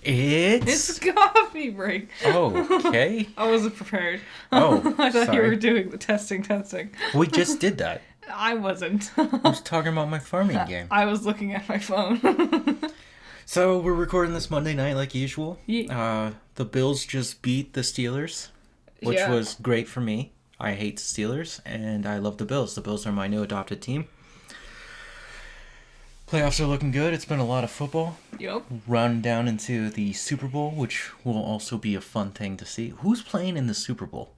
It's coffee break. Oh, okay. I wasn't prepared. Oh, I thought you sorry. were doing the testing. We just did that. I wasn't. I was talking about my farming game. I was looking at my phone. So we're recording this Monday night like usual. Yeah. The Bills just beat the Steelers, which Yeah. was great for me. I hate the Steelers, and I love the Bills. The Bills are my new adopted team. Playoffs are looking good. It's been a lot of football. Yep. Run down into the Super Bowl, which will also be a fun thing to see. Who's playing in the Super Bowl?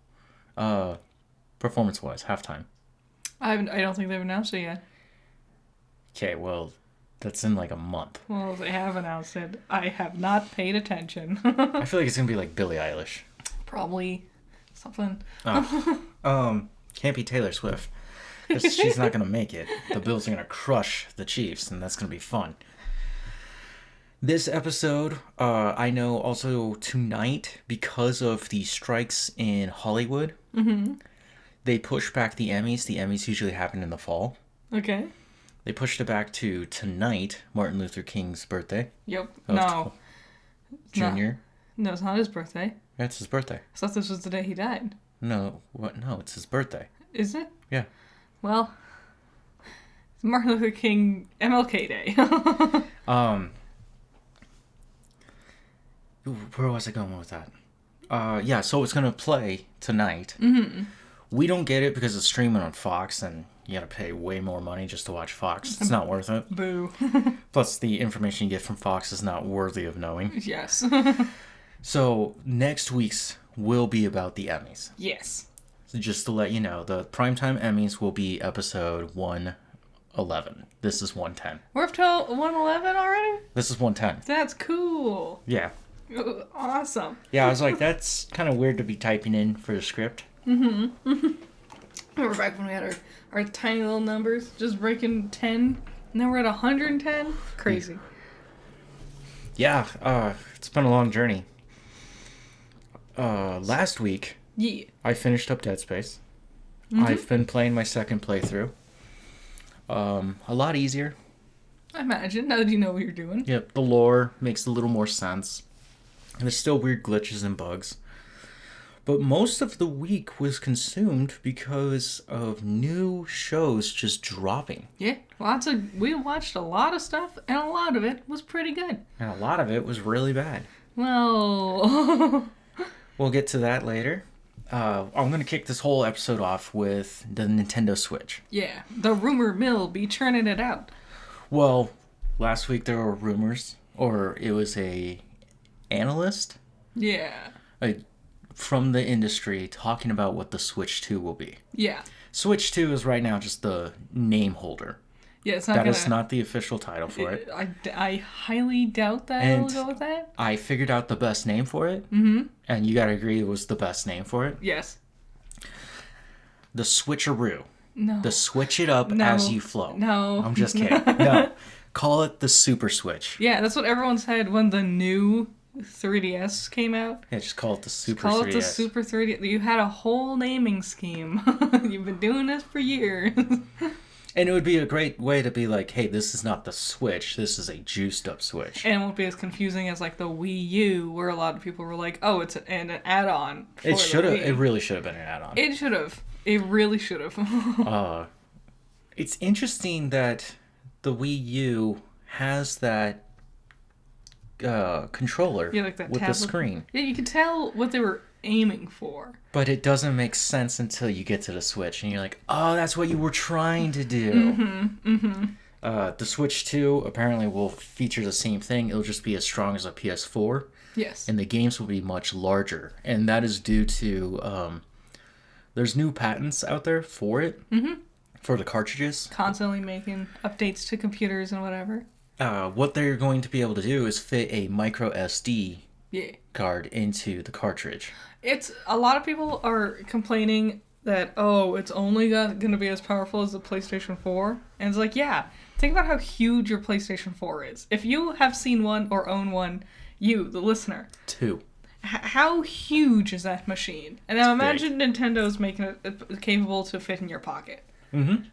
Performance-wise, halftime. I don't think they've announced it yet. Okay, well, that's in like a month. Well, they have announced it. I have not paid attention. I feel like it's gonna be like Billie Eilish. Probably something. Can't be Taylor Swift. Because she's not gonna make it. The Bills are gonna crush the Chiefs, and that's gonna be fun. This episode, I know also tonight, because of the strikes in Hollywood, they pushed back the Emmys. The Emmys usually happen in the fall. Okay. They pushed it back to tonight, Martin Luther King's birthday. Yep. Oh, No. Junior. No, it's not his birthday. That's his birthday. I thought this was the day he died. No, what? No, it's his birthday. Is it? Yeah. Well, it's Martin Luther King MLK Day. Where was I going with that? Yeah, so it's gonna play tonight. Mm-hmm. We don't get it because it's streaming on Fox, and you gotta pay way more money just to watch Fox. It's not worth it. Boo. Plus, the information you get from Fox is not worthy of knowing. Yes. So, next week's will be about the Emmys. Yes. So just to let you know, the primetime Emmys will be episode 111. This is 110. We're up to 111 already? This is 110. That's cool. Yeah. Awesome. Yeah, I was like, that's kind of weird to be typing in for the script. Remember back when we had our tiny little numbers, just breaking 10, and then we're at 110? Crazy. Yeah, it's been a long journey. Last week, Yeah. I finished up Dead Space. I've been playing my second playthrough. A lot easier. I imagine, now that you know what you're doing. Yep, the lore makes a little more sense. And there's still weird glitches and bugs. But most of the week was consumed because of new shows just dropping. Yeah, we watched a lot of stuff, and a lot of it was pretty good. And a lot of it was really bad. Well... We'll get to that later. I'm going to kick this whole episode off with the Nintendo Switch. Yeah, the rumor mill be churning it out. Well, last week there were rumors, or it was a analyst Yeah. from the industry talking about what the Switch 2 will be. Yeah. Switch 2 is right now just the name holder. Yeah, it's not That gonna... is not the official title for it. I highly doubt that And it'll go with that. I figured out the best name for it, and you gotta agree it was the best name for it. Yes. The Switcheroo. No. The switch it up No. as you flow. No. I'm just kidding. No. Call it the Super Switch. Yeah, that's what everyone said when the new 3DS came out. Yeah, just call it the Super Call 3DS. it the Super 3DS. You had a whole naming scheme. You've been doing this for years. And it would be a great way to be like, hey, this is not the Switch. This is a juiced up Switch. And it won't be as confusing as like the Wii U, where a lot of people were like, "Oh, it's an add-on." For It should have. the Wii. It really should have been an add-on. It should have. It really should have. It's interesting that the Wii U has that controller Yeah, like that with tablet. the screen. Yeah, you could tell what they were aiming for. But it doesn't make sense until you get to the Switch, and you're like, oh, that's what you were trying to do. The Switch 2 apparently will feature the same thing. It'll just be as strong as a PS4. Yes. And the games will be much larger. And that is due to, there's new patents out there for it, for the cartridges. Constantly making updates to computers and whatever. What they're going to be able to do is fit a micro SD Yeah. card into the cartridge. It's a lot of people are complaining that, oh, it's only going to be as powerful as the PlayStation 4. And it's like, yeah, think about how huge your PlayStation 4 is. If you have seen one or own one, you, the listener, 2. how huge is that machine? And now imagine Nintendo's making it capable to fit in your pocket. Mm-hmm.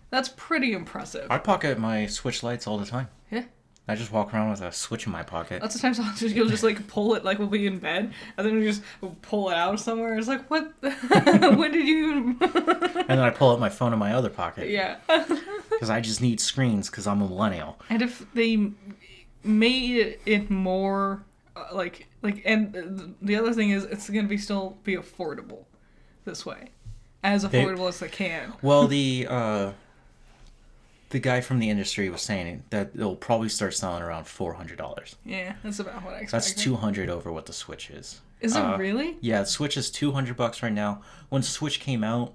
That's pretty impressive. I pocket my Switch Lites all the time. Yeah. I just walk around with a Switch in my pocket. Lots of times you'll just like pull it, like we'll be in bed, and then you just pull it out somewhere. It's like, what? When did you even? And then I pull out my phone in my other pocket. Yeah. Because I just need screens because I'm a millennial. And if they made it more and the other thing is it's gonna still be affordable this way, as affordable as they can. Well, the guy from the industry was saying that it'll probably start selling around $400. Yeah, that's about what I expected. That's $200 over what the Switch is. Is it really? Yeah, the Switch is $200 right now. When Switch came out,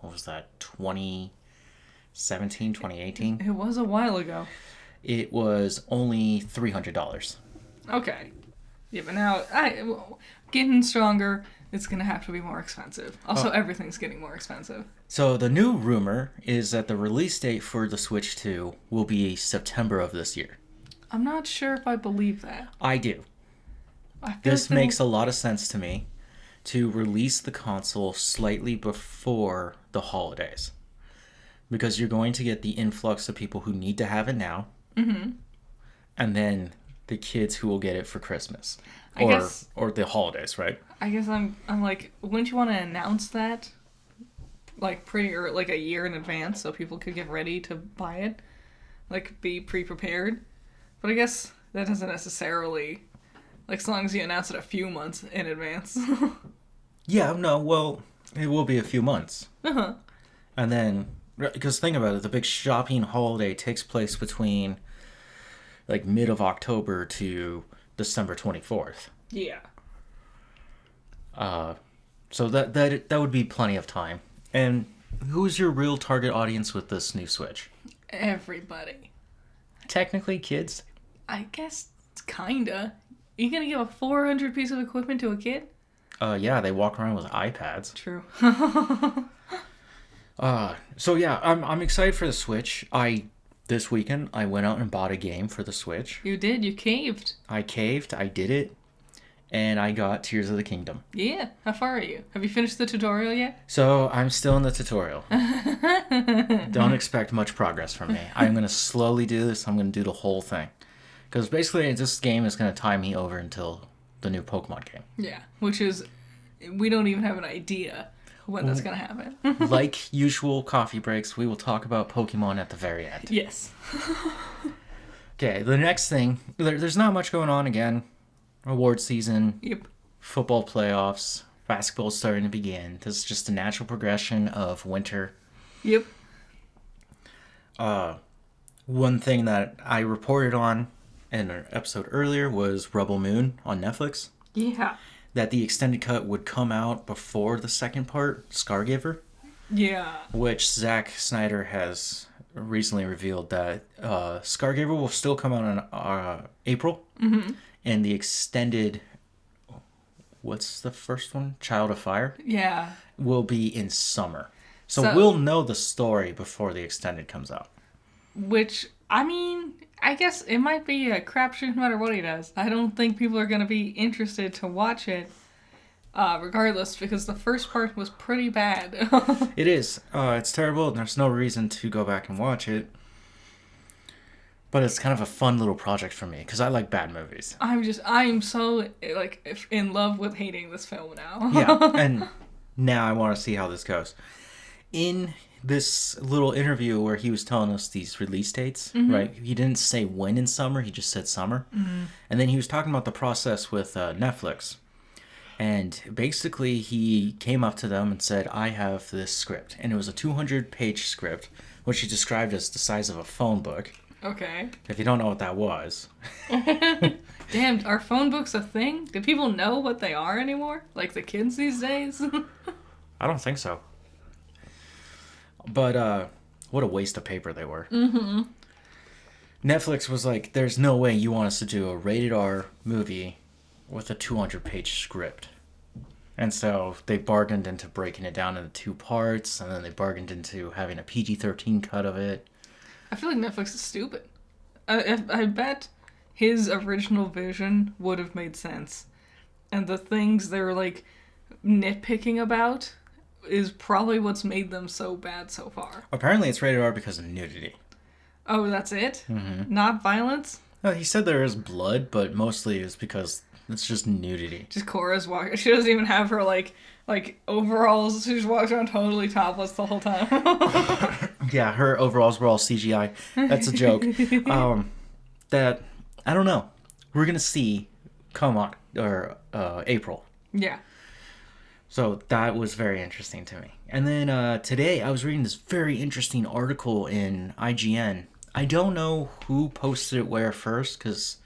what was that? 2017, 2018? It was a while ago. It was only $300. Okay. Yeah, but now getting stronger. It's gonna have to be more expensive. Also, everything's getting more expensive. So the new rumor is that the release date for the Switch 2 will be September of this year. I'm not sure if I believe that. I do. I feel This makes a lot of sense to me, to release the console slightly before the holidays. Because you're going to get the influx of people who need to have it now. Mm-hmm. And then the kids who will get it for Christmas. Or the holidays, right? I guess I'm like, wouldn't you want to announce that like a year in advance so people could get ready to buy it? Like be pre-prepared. But I guess that doesn't necessarily, like, as long as you announce it a few months in advance. Yeah, no, well, it will be a few months. Uh-huh. And then, because think about it, the big shopping holiday takes place between like mid of October to December 24th. Yeah. So that would be plenty of time. And who's your real target audience with this new Switch? Everybody. Technically, kids. I guess it's kinda. You gonna give a 400 piece of equipment to a kid? Yeah, they walk around with iPads. True. So yeah, I'm excited for the Switch. This weekend I went out and bought a game for the Switch. You did. You caved. I caved. I did it, and I got Tears of the Kingdom. Yeah. How far are you? Have you finished the tutorial yet? So I'm still in the tutorial. Don't expect much progress from me. I'm gonna slowly do this. I'm gonna do the whole thing, because basically this game is gonna tie me over until the new Pokemon game. Yeah. Which is, we don't even have an idea when that's gonna happen. Like usual coffee breaks, we will talk about Pokemon at the very end. Yes. Okay, the next thing, there's not much going on again. Award season, Yep. football playoffs, basketball's starting to begin. This is just a natural progression of winter. Yep. One thing that I reported on in an episode earlier was Rebel Moon on Netflix. Yeah. That the extended cut would come out before the second part, Scargiver. Yeah. Which Zack Snyder has recently revealed that Scargiver will still come out in April. Mm-hmm. And the extended, what's the first one? Child of Fire? Yeah. Will be in summer. So we'll know the story before the extended comes out. Which, I mean, I guess it might be a crapshoot no matter what he does. I don't think people are going to be interested to watch it regardless, because the first part was pretty bad. It is. It's terrible, and there's no reason to go back and watch it. But it's kind of a fun little project for me, because I like bad movies. I'm so, like, in love with hating this film now. Yeah, and now I want to see how this goes. In this little interview where he was telling us these release dates, mm-hmm. right? He didn't say when in summer, he just said summer. Mm-hmm. And then he was talking about the process with Netflix. And basically he came up to them and said, I have this script. And it was a 200-page script, which he described as the size of a phone book. Okay. If you don't know what that was. Damn, are phone books a thing? Do people know what they are anymore? Like the kids these days? I don't think so. But what a waste of paper they were. Mm-hmm. Netflix was like, there's no way you want us to do a rated R movie with a 200-page script. And so they bargained into breaking it down into 2 parts, and then they bargained into having a PG-13 cut of it. I feel like Netflix is stupid. I bet his original vision would have made sense. And the things they're, like, nitpicking about is probably what's made them so bad so far. Apparently it's rated R because of nudity. Oh, that's it? Mm-hmm. Not violence? He said there is blood, but mostly it's because it's just nudity. Just Korra's walking. She doesn't even have her like overalls. She just walks around totally topless the whole time. Yeah, her overalls were all CGI. That's a joke. That I don't know. We're gonna see come on or April. Yeah. So that was very interesting to me. And then today I was reading this very interesting article in IGN. I don't know who posted it where first, because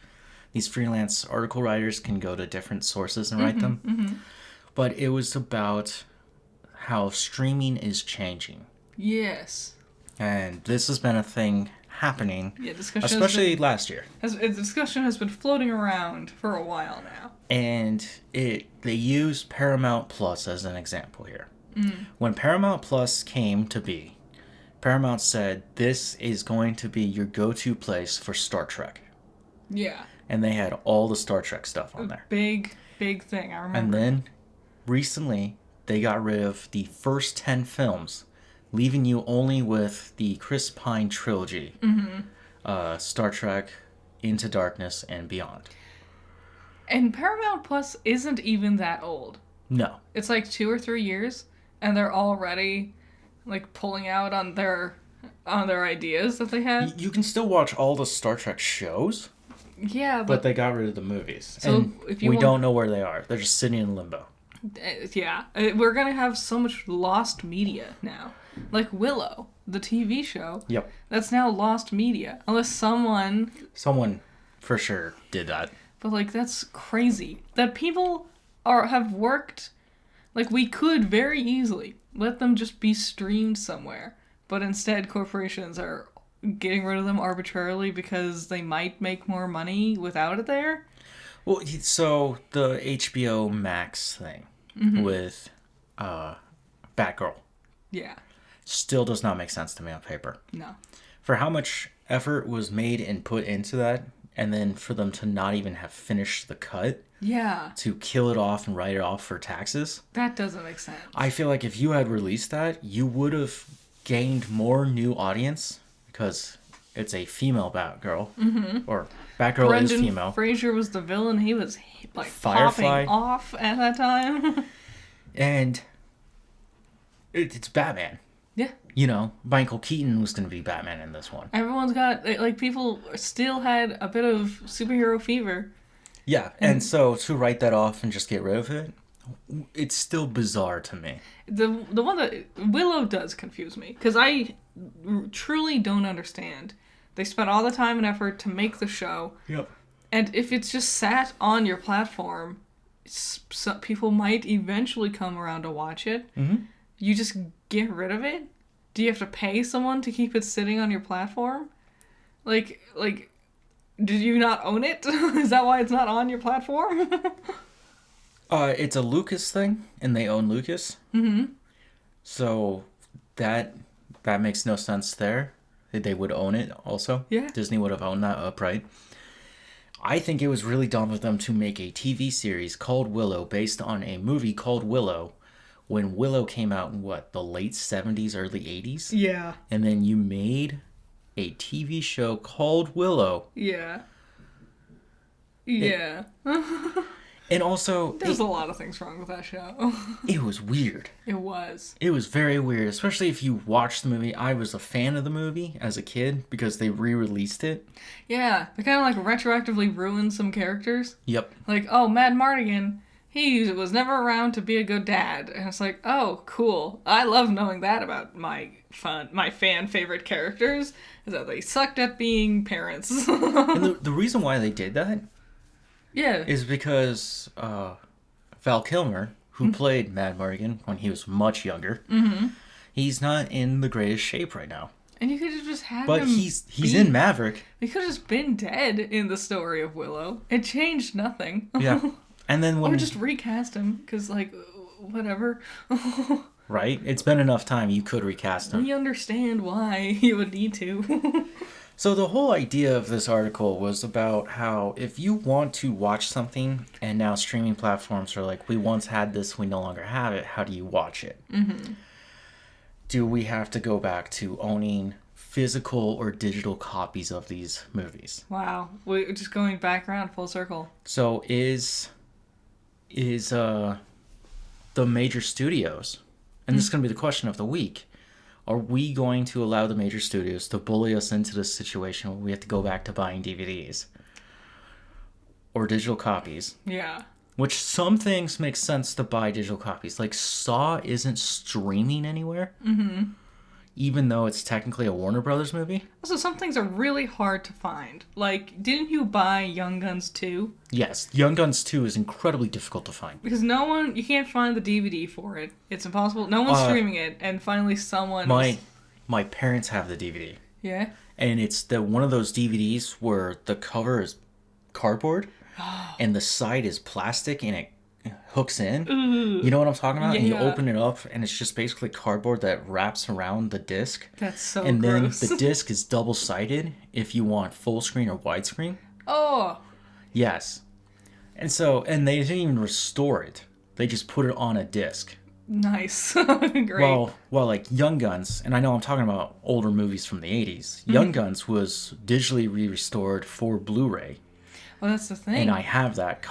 these freelance article writers can go to different sources and write them. Mm-hmm. But it was about how streaming is changing. Yes. And this has been a thing happening, discussion especially last year. Discussion has been floating around for a while now. And they use Paramount Plus as an example here. When Paramount Plus came to be, Paramount said, this is going to be your go-to place for Star Trek. Yeah. And they had all the Star Trek stuff on there. Big thing, I remember. And then, recently, they got rid of the first 10 films, leaving you only with the Chris Pine trilogy. Star Trek, Into Darkness, and Beyond. And Paramount Plus isn't even that old. No. It's like 2 or 3 years, and they're already like pulling out on their ideas that they had. You can still watch all the Star Trek shows. Yeah, But they got rid of the movies. So and if you we want- don't know where they are. They're just sitting in limbo. Yeah, we're gonna have so much lost media now. Like Willow, the TV show. Yep. That's now lost media, unless someone. Someone for sure did that. But like that's crazy that people have worked. Like we could very easily let them just be streamed somewhere, but instead corporations are getting rid of them arbitrarily because they might make more money without it there. Well, so the HBO Max thing with Batgirl Yeah. still does not make sense to me on paper. No. For how much effort was made and put into that, and then for them to not even have finished the cut, Yeah. to kill it off and write it off for taxes, That doesn't make sense. I feel like if you had released that, you would have gained more new audience because it's a female Batgirl, or Batgirl is Brendan female. Fraser was the villain. He was like Firefly. popping off at that time. And it's Batman. Yeah. You know, Michael Keaton was going to be Batman in this one. Everyone's got, like, people still had a bit of superhero fever. Yeah, and so to write that off and just get rid of it, it's still bizarre to me. The one that Willow does confuse me because I truly don't understand. They spent all the time and effort to make the show, Yep. and if it's just sat on your platform, people might eventually come around to watch it. You just get rid of it. Do you have to pay someone to keep it sitting on your platform? Like, did you not own it? Is that why it's not on your platform? It's a Lucas thing, and they own Lucas. So that makes no sense there. They would own it also. Yeah. Disney would have owned that upright. I think it was really dumb of them to make a TV series called Willow based on a movie called Willow when Willow came out in, the late 70s, early 80s? Yeah. And then you made a TV show called Willow. Yeah. Yeah. And also, There's a lot of things wrong with that show. it was weird. It was. It was very weird, especially if you watch the movie. I was a fan of the movie as a kid because they re-released it. Yeah. They kind of like retroactively ruined some characters. Yep. Like, oh, Mad Mardigan, he was never around to be a good dad. And it's like, oh, cool. I love knowing that about my fan favorite characters, is that they sucked at being parents. And the reason why they did that Yeah. is because Val Kilmer, who played Mad Mardigan when he was much younger, he's not in the greatest shape right now. And you could have just had But him he's in Maverick. He could have just been dead in the story of Willow. It changed nothing. Yeah. And then when... Or just recast him, because, like, whatever. Right? It's been enough time. You could recast him. We understand why you would need to. So the whole idea of this article was about how if you want to watch something and now streaming platforms are like, we once had this, we no longer have it, how do you watch it? Do we have to go back to owning physical or digital copies of these movies. Wow. We're just going back around full circle. So is the major studios, and this is going to be the question of the week, are we going to allow the major studios to bully us into this situation where we have to go back to buying DVDs or digital copies? Yeah. Which some things make sense to buy digital copies. Like Saw isn't streaming anywhere. Mm-hmm. Even though it's technically a Warner Brothers movie. Also, some things are really hard to find. Like, didn't you buy Young Guns 2? Yes, Young Guns 2 is incredibly difficult to find. Because you can't find the DVD for it. It's impossible. No one's streaming it, and finally someone... My parents have the DVD. Yeah? And it's one of those DVDs where the cover is cardboard, and the side is plastic, and it hooks in. Ooh. You know what I'm talking about? Yeah. And you open it up, and it's just basically cardboard that wraps around the disc. That's so and gross. Then the disc is double-sided if you want full screen or widescreen. Oh. Yes. And they didn't even restore it. They just put it on a disc. Nice. Great. Well, like Young Guns, and I know I'm talking about older movies from the 80s. Young Guns was digitally re-restored for Blu-ray. Well, that's the thing. And I have that.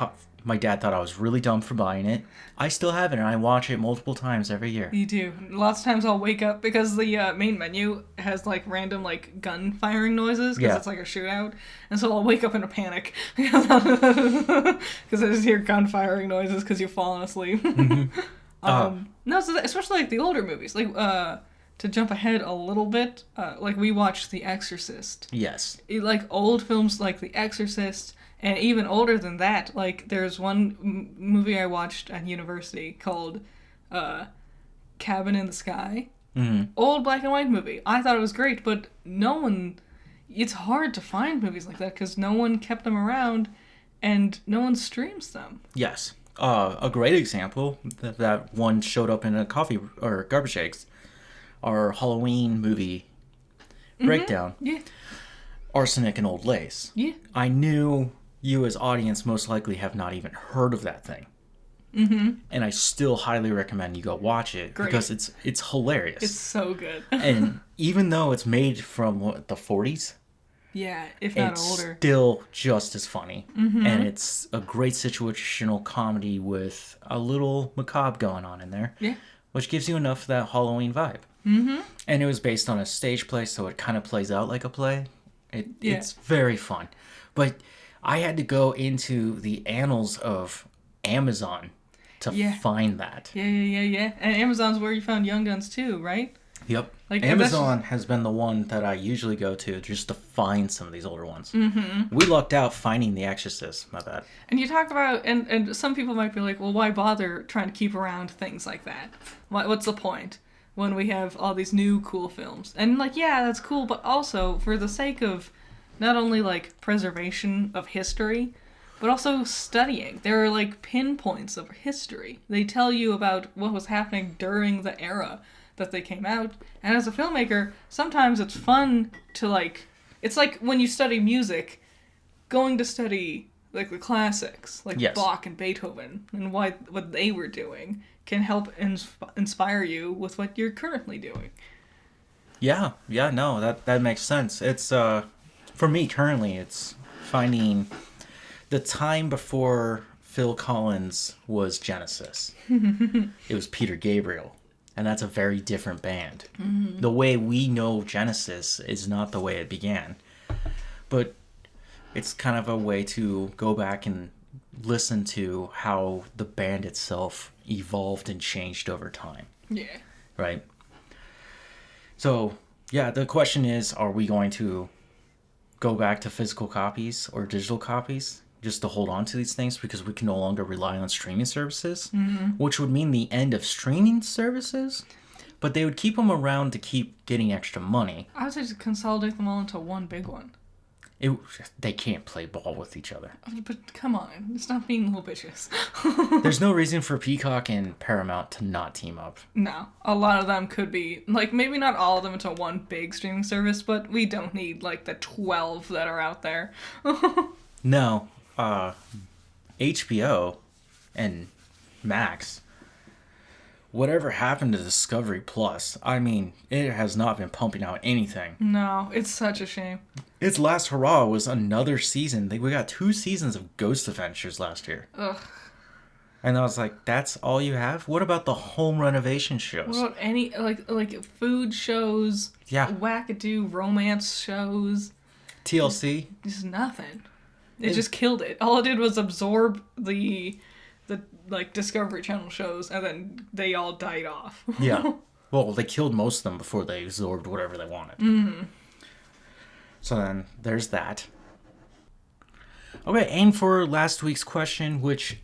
My dad thought I was really dumb for buying it. I still have it, and I watch it multiple times every year. You do. Lots of times I'll wake up because the main menu has like random like gun firing noises because it's like a shootout, and so I'll wake up in a panic because I just hear gun firing noises because you've fallen asleep. Mm-hmm. No, so especially like the older movies, like to jump ahead a little bit, like we watched The Exorcist. Yes. Like old films like The Exorcist. And even older than that, like, there's one movie I watched at university called Cabin in the Sky. Mm-hmm. Old black and white movie. I thought it was great, but it's hard to find movies like that because no one kept them around and no one streams them. Yes. A great example, that one showed up in a coffee or garbage eggs, our Halloween movie breakdown. Yeah. Arsenic and Old Lace. Yeah. I knew you as audience most likely have not even heard of that thing. Mm-hmm. And I still highly recommend you go watch it. Great. Because it's hilarious. It's so good. And even though it's made from the 40s, yeah, if not older, it's still just as funny. Mm-hmm. And it's a great situational comedy with a little macabre going on in there. Yeah. Which gives you enough of that Halloween vibe. Mm-hmm. And it was based on a stage play, so it kind of plays out like a play. It's very fun. But I had to go into the annals of Amazon to find that. Yeah. And Amazon's where you found Young Guns too, right? Yep. Like Amazon has been the one that I usually go to just to find some of these older ones. Mm-hmm. We lucked out finding The Exorcist. My bad. And you talked about, and some people might be like, well, why bother trying to keep around things like that? What's the point when we have all these new cool films? And like, yeah, that's cool, but also for the sake of not only like preservation of history, but also studying. There are like pinpoints of history. They tell you about what was happening during the era that they came out. And as a filmmaker, sometimes it's fun to like, it's like when you study music, going to study like the classics, like Bach and Beethoven, and what they were doing can help inspire you with what you're currently doing. Yeah, no, that makes sense. It's for me currently, it's finding the time before Phil Collins was Genesis. It was Peter Gabriel, and that's a very different band. Mm-hmm. The way we know Genesis is not the way it began, but it's kind of a way to go back and listen to how the band itself evolved and changed over time. Yeah. Right? So, yeah, the question is, are we going to go back to physical copies or digital copies just to hold on to these things because we can no longer rely on streaming services, which would mean the end of streaming services, but they would keep them around to keep getting extra money. I would say just consolidate them all into one big one. They can't play ball with each other. But come on, stop being little bitches. There's no reason for Peacock and Paramount to not team up. No, a lot of them could be, like, maybe not all of them into one big streaming service, but we don't need, like, the 12 that are out there. No, HBO and Max whatever happened to Discovery Plus? I mean, it has not been pumping out anything. No, it's such a shame. Its last hurrah was another season. We got 2 seasons of Ghost Adventures last year. Ugh. And I was like, that's all you have? What about the home renovation shows? What about any, like food shows? Yeah. Wackadoo romance shows? TLC? Just nothing. It just killed it. All it did was absorb the like Discovery Channel shows, and then they all died off. Yeah. Well, they killed most of them before they absorbed whatever they wanted. Mm-hmm. So then, there's that. Okay, and for last week's question, which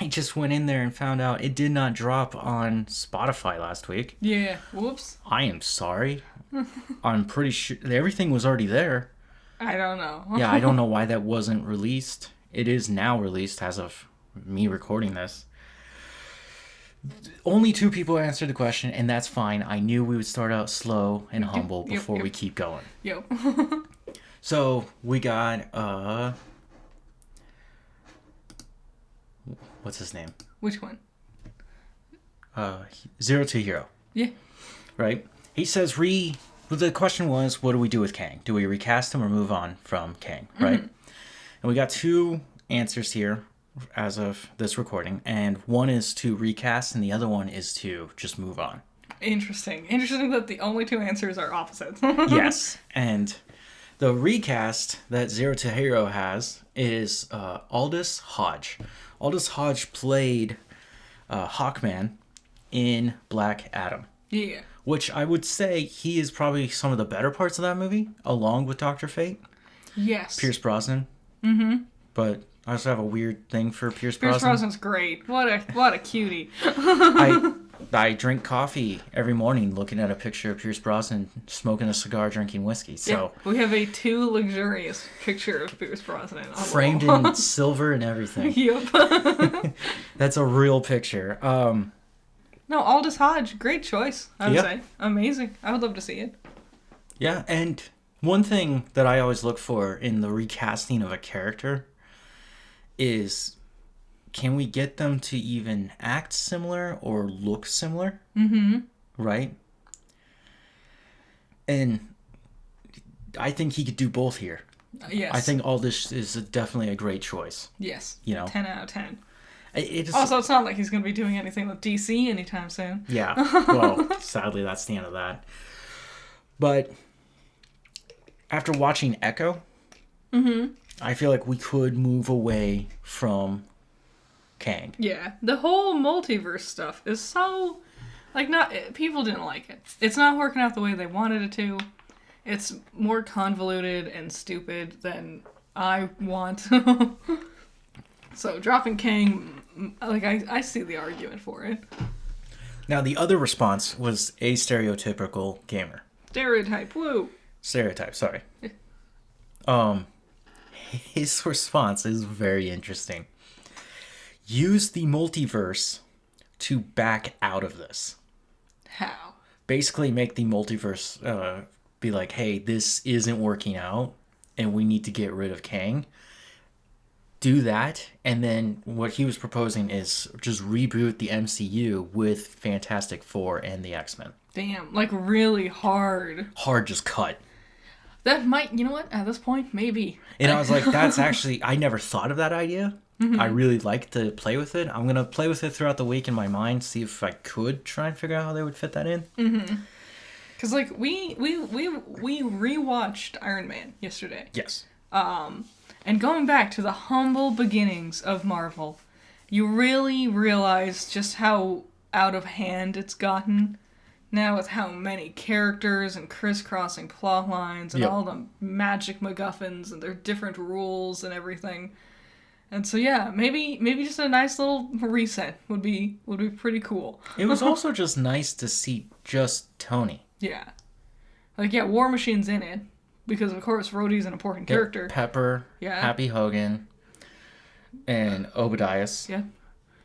I just went in there and found out it did not drop on Spotify last week. Yeah. Whoops. I am sorry. I'm pretty sure everything was already there. I don't know. Yeah, I don't know why that wasn't released. It is now released as of me recording this. Only 2 people answered the question, and that's fine. I knew we would start out slow and humble before we keep going. Yep. So, we got, what's his name? Which one? Zero to Hero. Yeah. Right? He says the question was, what do we do with Kang? Do we recast him or move on from Kang? Right? And we got 2 answers here as of this recording, and one is to recast and the other one is to just move on. Interesting that the only 2 answers are opposites. Yes. And the recast that Zero to Hero has is Aldous Hodge. Aldous Hodge played Hawkman in Black Adam. Yeah. Which I would say he is probably some of the better parts of that movie, along with Dr. Fate. Yes. Pierce Brosnan. Mm-hmm. But I also have a weird thing for Pierce Brosnan. Pierce Brosnan's great. What a cutie. I drink coffee every morning looking at a picture of Pierce Brosnan smoking a cigar, drinking whiskey. So yeah, we have a too luxurious picture of Pierce Brosnan. Framed in silver and everything. Yep. That's a real picture. No, Aldous Hodge, great choice, I would say. Amazing. I would love to see it. Yeah, and one thing that I always look for in the recasting of a character is, can we get them to even act similar or look similar? Mm-hmm. Right? And I think he could do both here. Yes. I think Aldous is definitely a great choice. Yes. 10 out of 10. Also, it's not like he's going to be doing anything with DC anytime soon. Yeah. Well, sadly, that's the end of that. But after watching Echo, I feel like we could move away from Kang. Yeah. The whole multiverse stuff is so... people didn't like it. It's not working out the way they wanted it to. It's more convoluted and stupid than I want. So dropping Kang, I see the argument for it. Now, the other response was a stereotypical gamer. Stereotype, woo. Stereotype, sorry. His response is very interesting. Use the multiverse to back out of this. How? Basically make the multiverse be like, hey, this isn't working out, and we need to get rid of Kang. Do that, and then what he was proposing is just reboot the MCU with Fantastic Four and the X-Men. Damn, really hard. Hard just cut. That might, you know what, at this point, maybe. And I was like, that's actually, I never thought of that idea. Mm-hmm. I really like to play with it. I'm going to play with it throughout the week in my mind, see if I could try and figure out how they would fit that in. Mm-hmm. Because, we rewatched Iron Man yesterday. Yes. And going back to the humble beginnings of Marvel, you really realize just how out of hand it's gotten now, with how many characters and crisscrossing plot lines and all the magic MacGuffins and their different rules and everything. And so maybe just a nice little reset would be pretty cool. It was also just nice to see just Tony. Yeah. War Machine's in it. Because, of course, Rhodey's an important character. Pepper, Happy Hogan, and Obadiah. Yeah.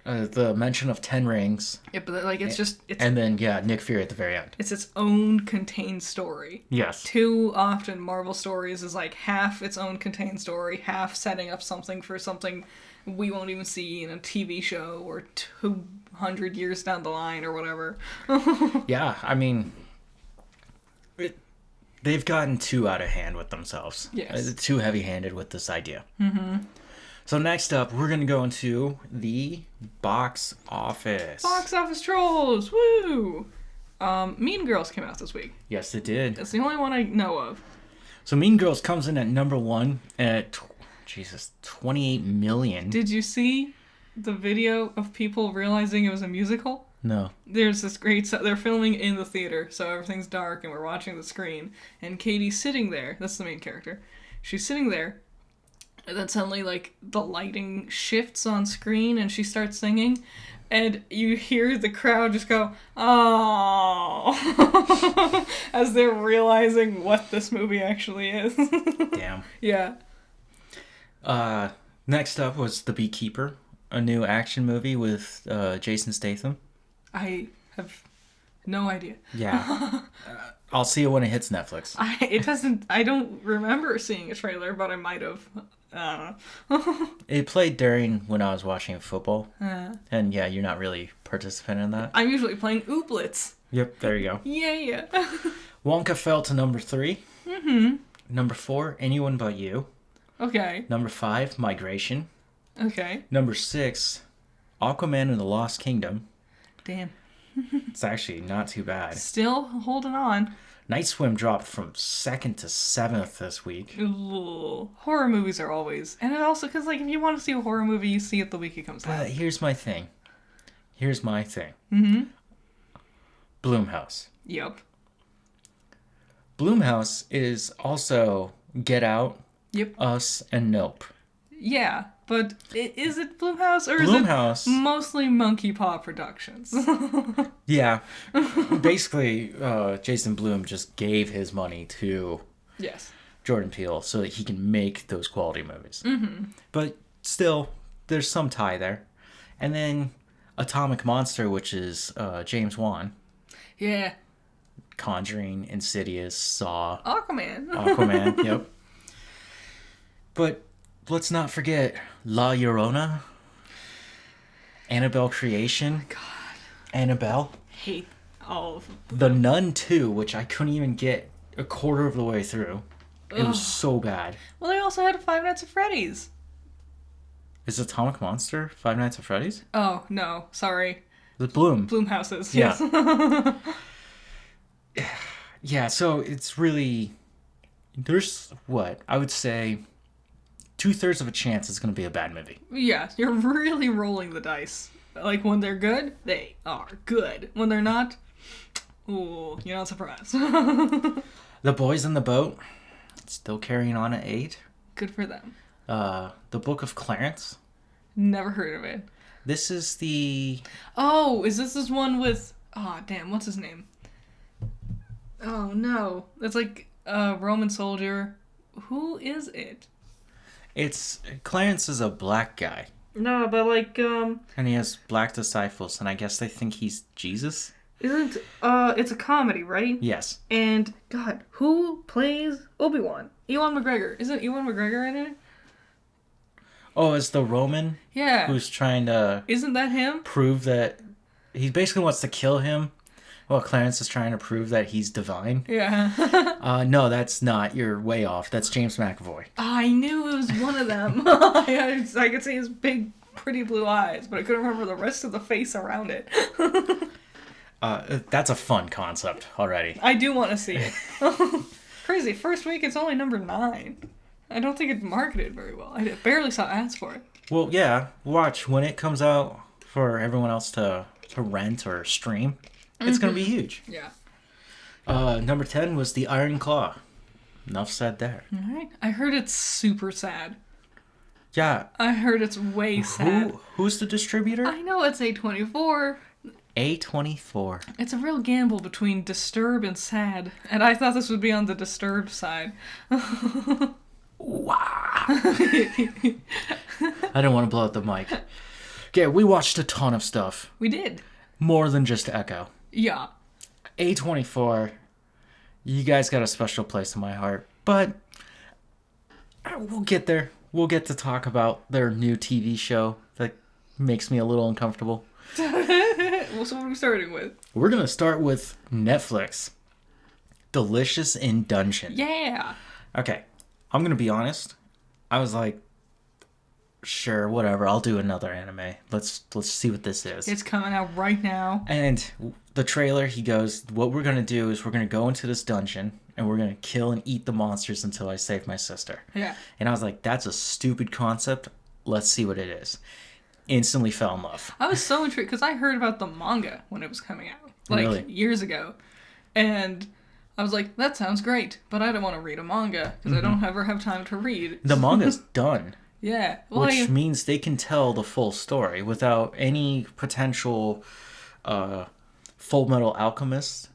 The mention of 10 Rings. Yeah, but, it's just... And then, Nick Fury at the very end. It's its own contained story. Yes. Too often, Marvel stories is, half its own contained story, half setting up something for something we won't even see in a TV show or 200 years down the line or whatever. Yeah, I mean, they've gotten too out of hand with themselves. Yes. Too heavy-handed with this idea. Mm-hmm. So next up, we're going to go into the box office. Box office trolls! Woo! Mean Girls came out this week. Yes, it did. That's the only one I know of. So Mean Girls comes in at number 1 at, 28 million. Did you see the video of people realizing it was a musical? No. There's this they're filming in the theater, so everything's dark and we're watching the screen. And Katie's sitting there. That's the main character. She's sitting there. And then suddenly, like, the lighting shifts on screen and she starts singing. And you hear the crowd just go, oh, as they're realizing what this movie actually is. Damn. Yeah. Next up was The Beekeeper, a new action movie with Jason Statham. I have no idea. Yeah. I'll see it when it hits Netflix. I don't remember seeing a trailer, but I might have. I don't know. It played during when I was watching football. And yeah, you're not really participant in that. I'm usually playing Ooblets. Yep, there you go. Yeah. Wonka fell to number 3. Mm-hmm. Number 4, Anyone But You. Okay. Number 5, Migration. Okay. Number 6, Aquaman and the Lost Kingdom. Damn. It's actually not too bad. Still holding on. Night Swim dropped from 2nd to 7th this week. Ooh. Horror movies are always. And it also, because, like, if you want to see a horror movie, you see it the week it comes out. But here's my thing. Mm-hmm. Blumhouse. Yep. Blumhouse is also Get Out, Yep. Us, and Nope. Yeah, but is it Blumhouse or is Blumhouse. it mostly Monkey Paw Productions? Yeah. Basically, Jason Blum just gave his money to Yes. Jordan Peele so that he can make those quality movies. Mm-hmm. But still, there's some tie there. And then Atomic Monster, which is James Wan. Yeah. Conjuring, Insidious, Saw, Aquaman. Yep. But let's not forget La Llorona, Annabelle Creation, God. Annabelle, Hate all of them. The Nun 2, which I couldn't even get a quarter of the way through. It was so bad. Well, they also had Five Nights at Freddy's. Is Atomic Monster Five Nights at Freddy's? Oh, no. Sorry. The Bloom. Blumhouses. Yeah. Yes. Yeah, so it's really... There's, what, I would say 2/3 of a chance it's going to be a bad movie. Yeah, you're really rolling the dice. Like, when they're good, they are good. When they're not, ooh, you're not surprised. The Boys in the Boat, still carrying on at 8. Good for them. The Book of Clarence. Never heard of it. This is the... Oh, is this one with... Oh, damn, what's his name? Oh, no. It's like a Roman soldier. Who is it? It's... Clarence is a black guy. No, but like, And he has black disciples, and I guess they think he's Jesus? Isn't, it's a comedy, right? Yes. And, God, who plays Obi-Wan? Ewan McGregor. Isn't Ewan McGregor in it? Oh, it's the Roman Yeah. who's trying to Isn't that him? prove that... He basically wants to kill him, while Clarence is trying to prove that he's divine. Yeah. No, that's not. You're way off. That's James McAvoy. I knew it was one of them. I could see his big, pretty blue eyes, but I couldn't remember the rest of the face around it. That's a fun concept already. I do want to see it. Crazy. First week, it's only number 9. I don't think it marketed very well. I barely saw ads for it. Well, yeah. Watch. When it comes out for everyone else to rent or stream, it's going to be huge. Yeah. Number 10 was The Iron Claw. Enough said there. All right. I heard it's super sad. Yeah. I heard it's way sad. Who's the distributor? I know it's A24. A24. It's a real gamble between Disturb and sad, and I thought this would be on the Disturbed side. Wow. I didn't want to blow out the mic. Okay, we watched a ton of stuff. We did. More than just Echo. Yeah. A24, you guys got a special place in my heart, but we'll get there. we'll get to talk about their new TV show that makes me a little uncomfortable. Well, so what are we starting with? We're going to start with Netflix. Delicious in Dungeon. Yeah. Okay, I'm going to be honest. I was like, sure, whatever, I'll do another anime. Let's see what this is. It's coming out right now. And the trailer, he goes, what we're going to do is we're going to go into this dungeon and we're going to kill and eat the monsters until I save my sister. Yeah. And I was like, that's a stupid concept. Let's see what it is. Instantly fell in love. I was so intrigued because I heard about the manga when it was coming out, like Really? years ago. And I was like, that sounds great, but I don't want to read a manga because I don't ever have time to read. The manga's done. Yeah. Well, Which means they can tell the full story without any potential Full Metal Alchemist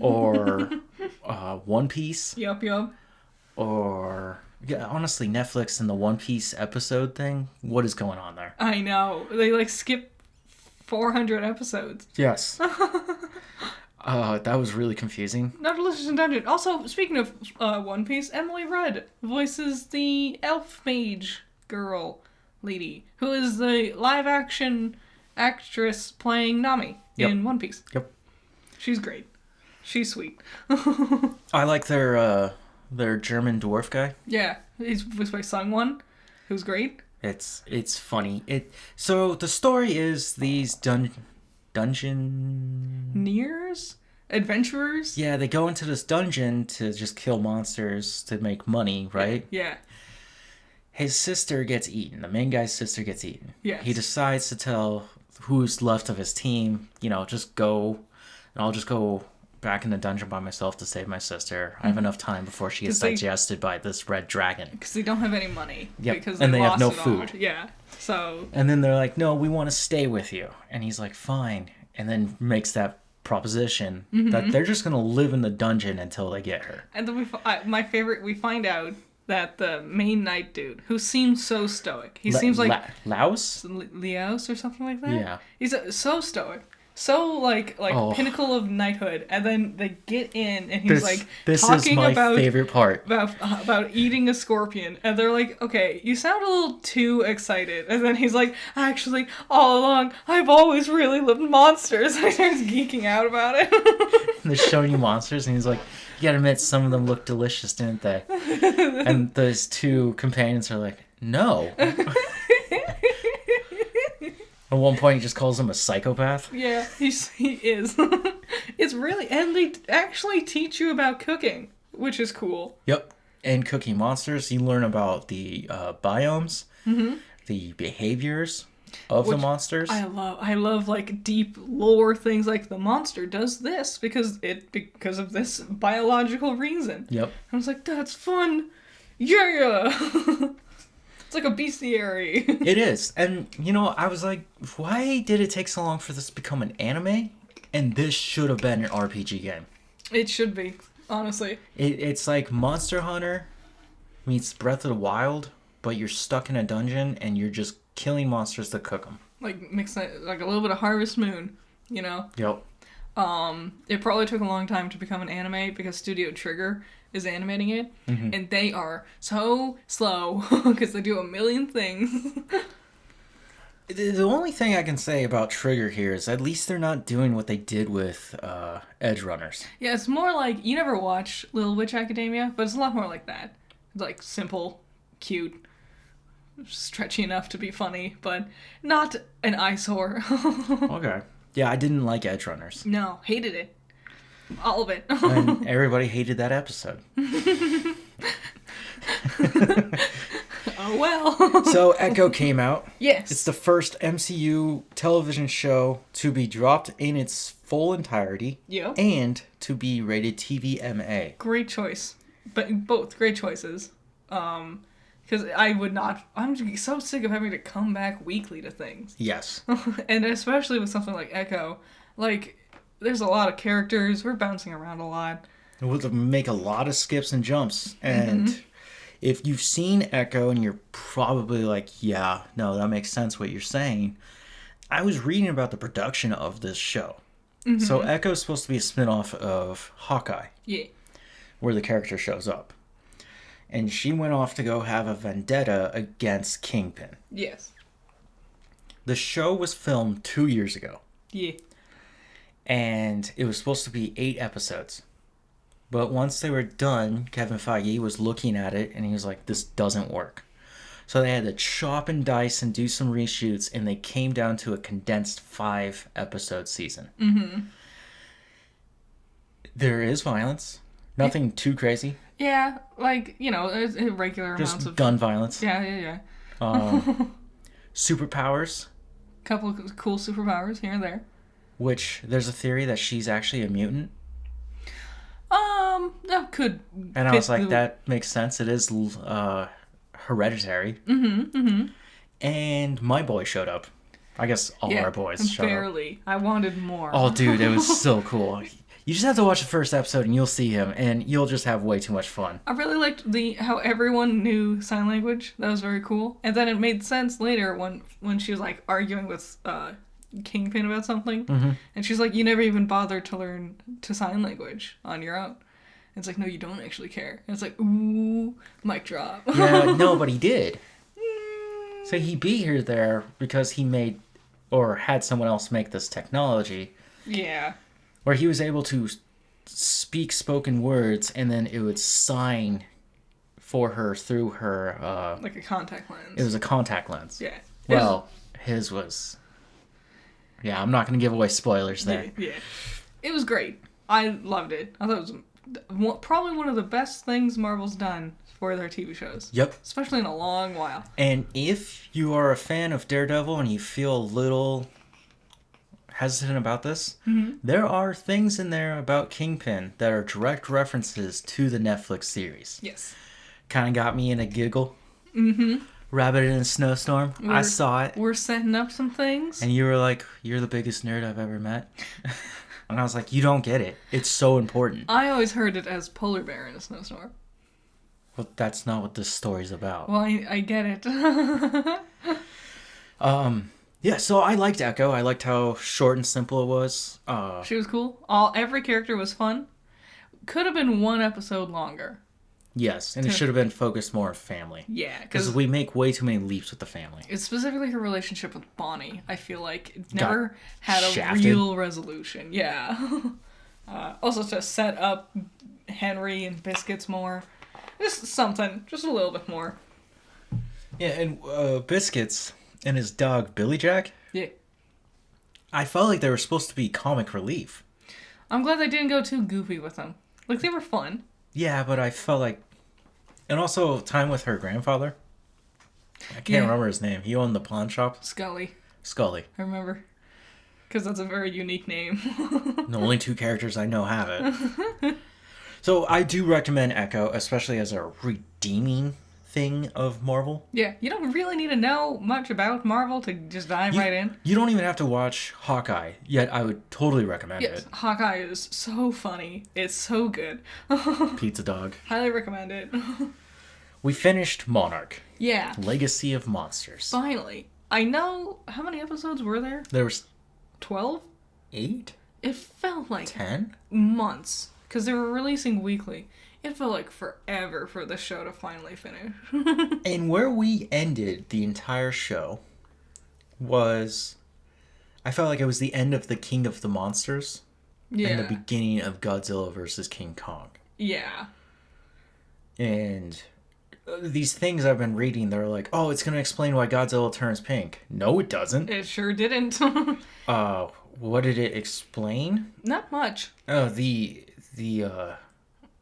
or One Piece Yup. or honestly Netflix and the One Piece episode thing. What is going on there? I know. They like skip 400 episodes. Yes. That was really confusing. Not Delicious in Dungeon. Also, speaking of One Piece, Emily Rudd voices the elf mage girl lady, who is the live action actress playing Nami in One Piece. Yep. She's great. She's sweet. I like their German dwarf guy. Yeah, he's voiced by Sungwon, who's great. It's funny. So the story is these dungeon Adventurers? Yeah, they go into this dungeon to just kill monsters to make money, right? Yeah. His sister gets eaten. The main guy's sister gets eaten. Yes. He decides to tell who's left of his team, just go, and I'll just go back in the dungeon by myself to save my sister. I have enough time before she gets digested by this red dragon. Because they don't have any money. Yep. Because And they have lost no it all. food. Yeah. So. And then they're like, no, we want to stay with you. And he's like, fine. And then makes that proposition that they're just going to live in the dungeon until they get her. And then we find out that the main knight dude, who seems so stoic. He seems like... Laos? Leos or something like that? Yeah. He's so stoic. So, like pinnacle of knighthood. And then they get in, and he's this talking is my about... favorite part. About eating a scorpion, and they're like, okay, you sound a little too excited. And then he's like, actually, all along, I've always really loved monsters. And he starts geeking out about it. They're showing you monsters, and he's like, you gotta admit, some of them look delicious, didn't they? And those two companions are like, no. At one point, he just calls him a psychopath. Yeah, he is. It's really... And they actually teach you about cooking, which is cool. Yep. And cooking monsters, you learn about the biomes, the behaviors of the monsters. I love like deep lore things like the monster does this because of this biological reason. Yep. I was like, that's fun. Yeah. It's like a bestiary. It is. And, I was like, why did it take so long for this to become an anime? And this should have been an RPG game. It should be, honestly. It's like Monster Hunter meets Breath of the Wild, but you're stuck in a dungeon and you're just killing monsters to cook them. Like, mix it, like a little bit of Harvest Moon, Yep. It probably took a long time to become an anime because Studio Trigger is animating it, and they are so slow because they do a million things. The only thing I can say about Trigger here is at least they're not doing what they did with Edge Runners. Yeah, it's more like, you never watch Little Witch Academia, but it's a lot more like that. It's like simple, cute, stretchy enough to be funny, but not an eyesore. Okay. Yeah, I didn't like Edge Runners. No, hated it. All of it. And everybody hated that episode. Oh well. So Echo came out. Yes. It's the first MCU television show to be dropped in its full entirety. Yep. And to be rated TVMA. Great choice. But both great choices. Because I would not... I'm so sick of having to come back weekly to things. Yes. And especially with something like Echo. Like, there's a lot of characters. We're bouncing around a lot. We'll make a lot of skips and jumps. And if you've seen Echo and you're probably like, yeah, no, that makes sense what you're saying. I was reading about the production of this show. So Echo is supposed to be a spinoff of Hawkeye. Yeah. Where the character shows up. and she went off to go have a vendetta against Kingpin. Yes. The show was filmed 2 years ago, Yeah. and it was supposed to be 8 episodes. But once they were done, Kevin Feige was looking at it, and he was like, this doesn't work. So they had to chop and dice and do some reshoots, and they came down to a condensed 5-episode season. Mm-hmm. There is violence. Nothing too crazy. Yeah, like, regular Just amounts of... gun violence. Yeah. Superpowers. Couple of cool superpowers here and there. Which, there's a theory that she's actually a mutant. That could... And I was like, that makes sense. It is hereditary. Mm-hmm. And my boy showed up. I guess all our boys showed up. Barely. I wanted more. Oh, dude, it was so cool. You just have to watch the first episode and you'll see him, and you'll just have way too much fun. I really liked how everyone knew sign language. That was very cool. And then it made sense later when she was like arguing with Kingpin about something, and she's like, "You never even bothered to learn to sign language on your own." And it's like, no, you don't actually care. And it's like, ooh, mic drop. Yeah, no, but he did. So he beat her there because he made, or had someone else make this technology. Yeah. Where he was able to speak spoken words, and then it would sign for her through her... like a contact lens. It was a contact lens. Yeah. Well, his was... Yeah, I'm not going to give away spoilers there. Yeah. It was great. I loved it. I thought it was probably one of the best things Marvel's done for their TV shows. Yep. Especially in a long while. And if you are a fan of Daredevil and you feel a little hesitant about this, there are things in there about Kingpin that are direct references to the Netflix series. Yes. Kind of got me in a giggle. Mm-hmm. Rabbit in a Snowstorm. I saw it. We're setting up some things. And you were like, you're the biggest nerd I've ever met. And I was like, you don't get it. It's so important. I always heard it as Polar Bear in a Snowstorm. Well, that's not what this story's about. Well, I get it. Yeah, so I liked Echo. I liked how short and simple it was. She was cool. Every character was fun. Could have been one episode longer. Yes, and it should have been focused more on family. Yeah, because we make way too many leaps with the family. It's specifically her relationship with Bonnie. I feel like it never had a shafted. real resolution. Yeah. Also to set up Henry and Biscuits more. Just something. Just a little bit more. Yeah, and Biscuits and his dog Billy Jack. Yeah. I felt like they were supposed to be comic relief. I'm glad they didn't go too goofy with them. Like, they were fun. Yeah, but I felt like... And also, time with her grandfather. I can't remember his name. He owned the pawn shop. Scully. I remember. Because that's a very unique name. The only 2 characters I know have it. So I do recommend Echo, especially as a redeeming thing of Marvel. Yeah, you don't really need to know much about Marvel to just dive right in. You don't even have to watch Hawkeye, yet I would totally recommend it. Hawkeye is so funny. It's so good. Pizza Dog. Highly recommend it. We finished Monarch. Yeah. Legacy of Monsters. Finally. I know... How many episodes were there? There was... 12? 8? It felt like... 10? Months. Because they were releasing weekly. It felt like forever for the show to finally finish. And where we ended the entire show was... I felt like it was the end of the King of the Monsters. Yeah. And the beginning of Godzilla versus King Kong. Yeah. And these things I've been reading, they're like, oh, it's going to explain why Godzilla turns pink. No, it doesn't. It sure didn't. What did it explain? Not much. Oh, the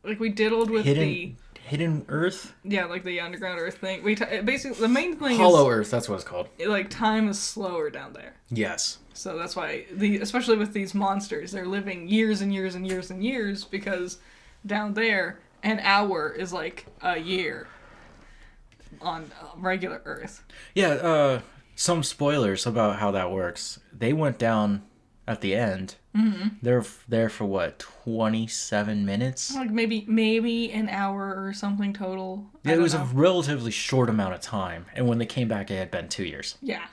like we diddled with hidden Earth? Yeah, like the underground Earth thing. Basically, the main thing Hollow Earth, that's what it's called. Like, time is slower down there. Yes. So that's why, especially with these monsters, they're living years and years and years and years, because down there, an hour is like a year on regular Earth. Yeah, some spoilers about how that works. They went down at the end. Mm-hmm. They're there for what, 27 minutes? Like maybe an hour or something total. It was a relatively short amount of time, and when they came back, it had been 2 years. Yeah.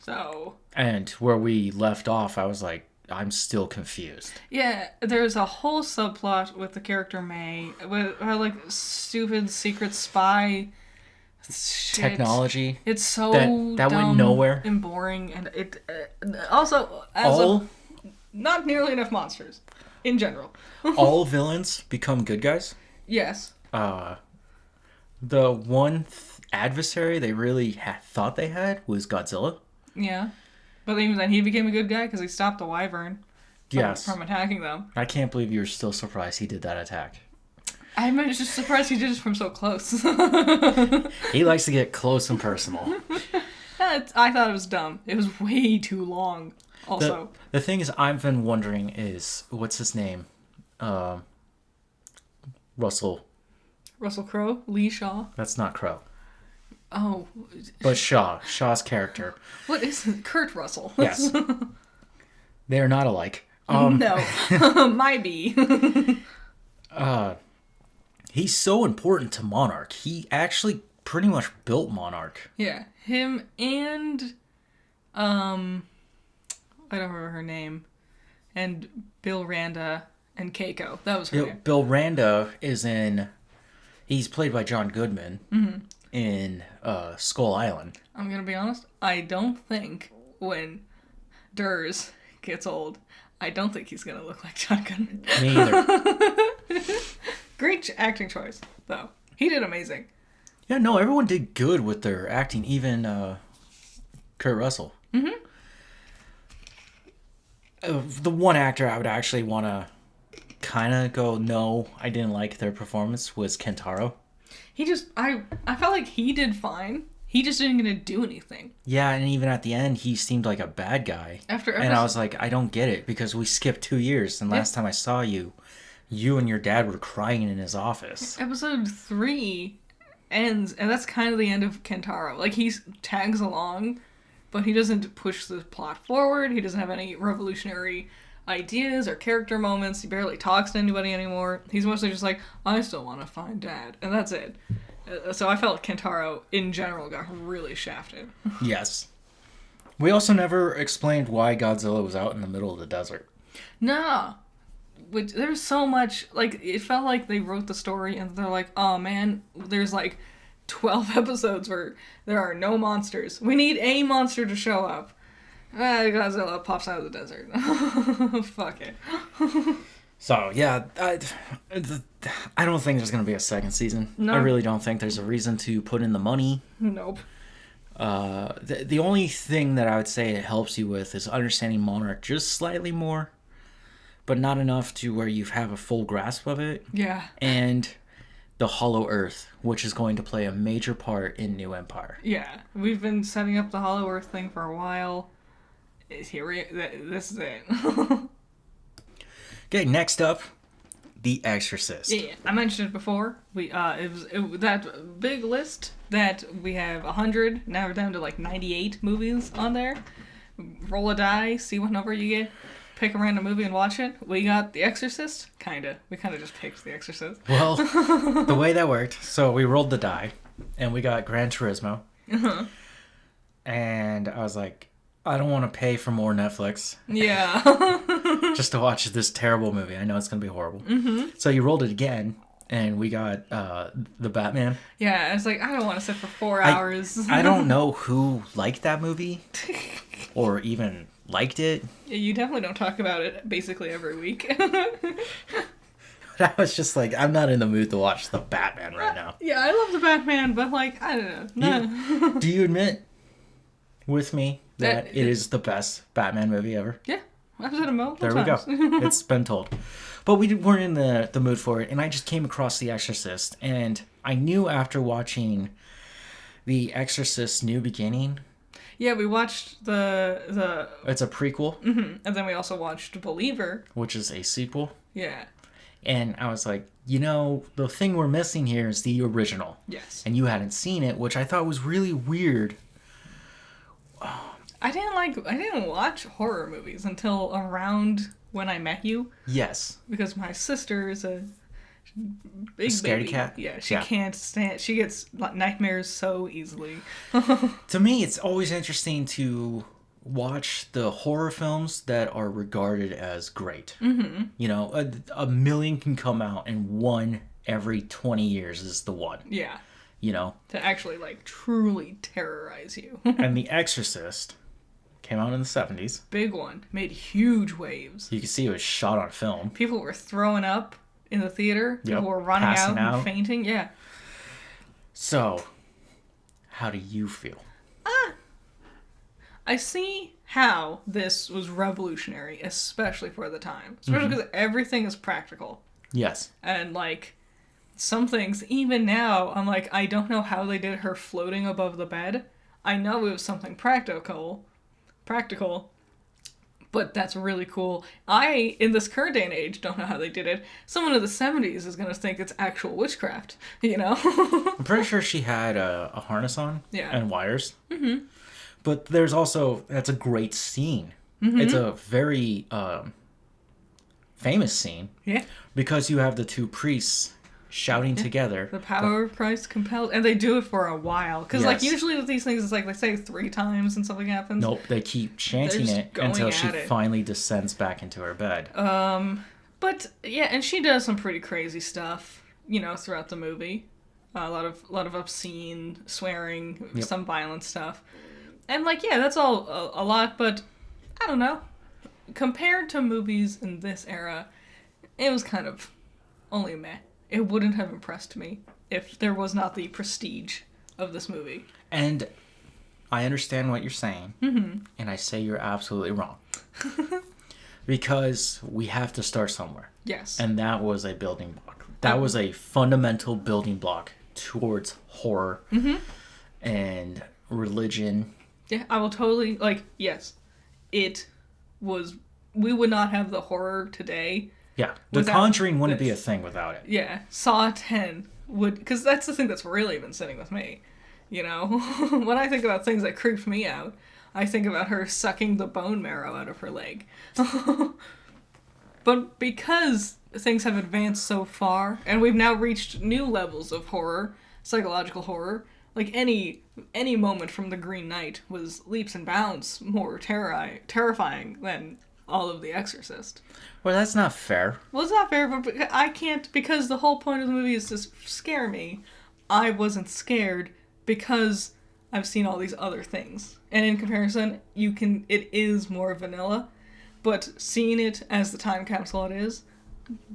So. And where we left off, I was like, I'm still confused. Yeah, there's a whole subplot with the character May, with her like stupid secret spy shit. Technology. It's so that dumb went nowhere. and boring, and it also not nearly enough monsters in general. All villains become good guys. Yes. The one adversary they really thought they had was Godzilla. Yeah, but even then he became a good guy because he stopped the Wyvern from attacking them. I can't believe you're still surprised he did that attack. I'm just surprised he did it from so close. He likes to get close and personal. I thought it was dumb. It was way too long. Also, the thing is, I've been wondering is what's his name? Russell Crowe, Lee Shaw. That's not Crow. Oh, but Shaw's character. What is it? Kurt Russell? Yes, they are not alike. No, might be. He's so important to Monarch. He actually pretty much built Monarch. Yeah, him and I don't remember her name, and Bill Randa and Keiko. That was her name. Bill Randa he's played by John Goodman in Skull Island. I'm gonna be honest. I don't think when Durs gets old, I don't think he's gonna look like John Goodman. Me either. Great acting choice, though. He did amazing. Yeah, no, everyone did good with their acting, even Kurt Russell. Mm-hmm. The one actor I would actually want to kind of go, no, I didn't like their performance was Kentaro. I felt like he did fine. He just didn't get to do anything. Yeah, and even at the end, he seemed like a bad guy. And I was like, I don't get it, because we skipped 2 years, and last time I saw you and your dad were crying in his office. Episode 3 ends, and that's kind of the end of Kentaro. Like, he tags along, but he doesn't push the plot forward. He doesn't have any revolutionary ideas or character moments. He barely talks to anybody anymore. He's mostly just like, I still want to find Dad. And that's it. So I felt Kentaro, in general, got really shafted. Yes. We also never explained why Godzilla was out in the middle of the desert. Nah. There's so much, like, it felt like they wrote the story and they're like, oh man, there's like 12 episodes where there are no monsters. We need a monster to show up. Godzilla pops out of the desert. Fuck it. So, yeah, I don't think there's going to be a second season. No. I really don't think there's a reason to put in the money. Nope. The only thing that I would say it helps you with is understanding Monarch just slightly more, but not enough to where you have a full grasp of it. Yeah. And the Hollow Earth, which is going to play a major part in New Empire. Yeah. We've been setting up the Hollow Earth thing for a while. This is it. Okay, next up, The Exorcist. Yeah, I mentioned it before. It was that big list that we have 100, now we're down to like 98 movies on there. Roll a die, see what number you get. Pick a random movie and watch it. We got The Exorcist, kinda. We kinda just picked The Exorcist. Well, the way that worked, so we rolled the die, and we got Gran Turismo. Uh-huh. And I was like, I don't want to pay for more Netflix. Yeah. Just to watch this terrible movie. I know it's going to be horrible. Mm-hmm. So you rolled it again, and we got The Batman. Yeah, I was like, I don't want to sit for 4 hours. I don't know who liked that movie, or even liked it. Yeah, you definitely don't talk about it basically every week. I was just like, I'm not in the mood to watch The Batman right now. Yeah, I love The Batman, but like, I don't know. Do you admit with me that it is the best Batman movie ever? Yeah, I've said it multiple times. There we go. It's been told. But we weren't in the mood for it, and I just came across The Exorcist, and I knew after watching The Exorcist New Beginning. Yeah, we watched the It's a prequel. Mm-hmm. And then we also watched Believer. Which is a sequel. Yeah. And I was like, the thing we're missing here is the original. Yes. And you hadn't seen it, which I thought was really weird. I didn't watch horror movies until around when I met you. Yes. Because my sister is a big scaredy baby. cat? Yeah, she can't stand, she gets nightmares so easily. To me, it's always interesting to watch the horror films that are regarded as great. Mm-hmm. You know, a million can come out, and one every 20 years is the one. Yeah. You know? To actually, like, truly terrorize you. And The Exorcist came out in the 70s. Big one. Made huge waves. You can see it was shot on film. People were throwing up in the theater. Yep. People were running Passing out and out. fainting. Yeah. So, how do you feel? I see how this was revolutionary, especially for the time. Especially because everything is practical. Yes. And, like, some things, even now, I'm like, I don't know how they did her floating above the bed. I know it was something practical, but that's really cool. In this current day and age, don't know how they did it. Someone in the 70s is going to think it's actual witchcraft, you know? I'm pretty sure she had a harness on. Yeah. And wires. Mm-hmm. But there's also, that's a great scene. Mm-hmm. It's a very famous scene. Yeah. Because you have the two priests shouting together. The power of Christ compelled. And they do it for a while. Because, like, usually with these things, it's like they say 3 times and something happens. Nope, they keep chanting it until she finally descends back into her bed. But, yeah, and she does some pretty crazy stuff, you know, throughout the movie. A lot of obscene swearing, some violent stuff. And, like, yeah, that's all a lot, but I don't know. Compared to movies in this era, it was kind of only meh. It wouldn't have impressed me if there was not the prestige of this movie. And I understand what you're saying, and I say you're absolutely wrong. Because we have to start somewhere. Yes. And that was a building block. That was a fundamental building block towards horror and religion. Yeah, I will totally, like, yes, it was, we would not have the horror today. Yeah, The Conjuring wouldn't be a thing without it. Yeah, Saw 10 would, because that's the thing that's really been sitting with me, you know? When I think about things that creep me out, I think about her sucking the bone marrow out of her leg. But because things have advanced so far, and we've now reached new levels of horror, psychological horror, like any moment from The Green Knight was leaps and bounds more terrifying than all of The Exorcist. Well, that's not fair. Well, it's not fair, but I can't, because the whole point of the movie is to scare me. I wasn't scared because I've seen all these other things. And in comparison, it is more vanilla, but seeing it as the time capsule it is,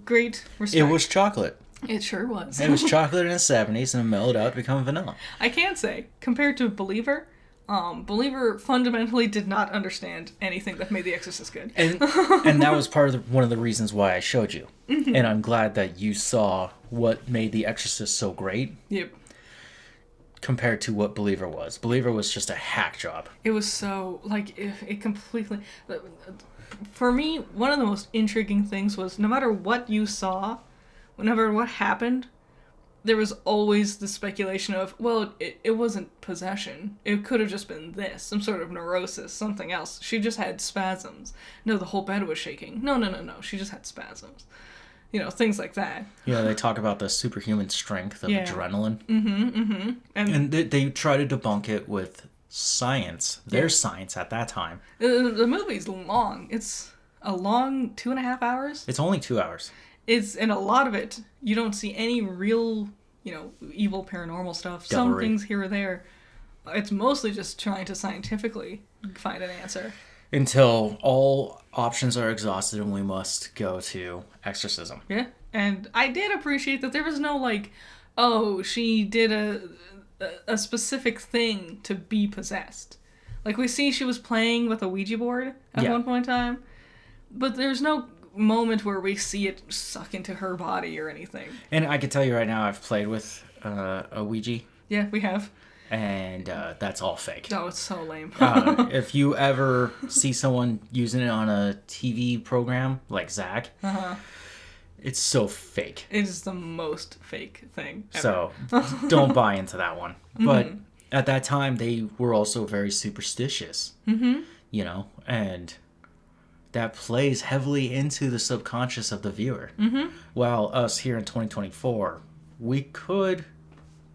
great respect. It was chocolate. It sure was. It was chocolate in the 70s and it mellowed out to become vanilla. I can say, compared to Believer, Believer fundamentally did not understand anything that made The Exorcist good. And that was one of the reasons why I showed you. Mm-hmm. And I'm glad that you saw what made The Exorcist so great. Yep. Compared to what Believer was. Believer was just a hack job. It was so, like, it completely... For me, one of the most intriguing things was no matter what you saw, whenever what happened, there was always the speculation of, well, it wasn't possession. It could have just been this, some sort of neurosis, something else. She just had spasms. No, the whole bed was shaking. No. She just had spasms. You know, things like that. Yeah, they talk about the superhuman strength of adrenaline. Mm-hmm. And they try to debunk it with science. There's science at that time. The movie's long. It's a long 2.5 hours. It's only 2 hours. And a lot of it, you don't see any real, you know, evil paranormal stuff. Devilry. Some things here or there. It's mostly just trying to scientifically find an answer. Until all options are exhausted and we must go to exorcism. Yeah. And I did appreciate that there was no, like, oh, she did a specific thing to be possessed. Like, we see she was playing with a Ouija board at one point in time. But there's no moment where we see it suck into her body or anything. And I can tell you right now, I've played with a Ouija. Yeah, we have. And that's all fake. Oh, it's so lame. If you ever see someone using it on a TV program, like Zach, it's so fake. It is the most fake thing ever. So, don't buy into that one. But at that time, they were also very superstitious. Mm-hmm. You know, and that plays heavily into the subconscious of the viewer. Mm-hmm. While us here in 2024, we could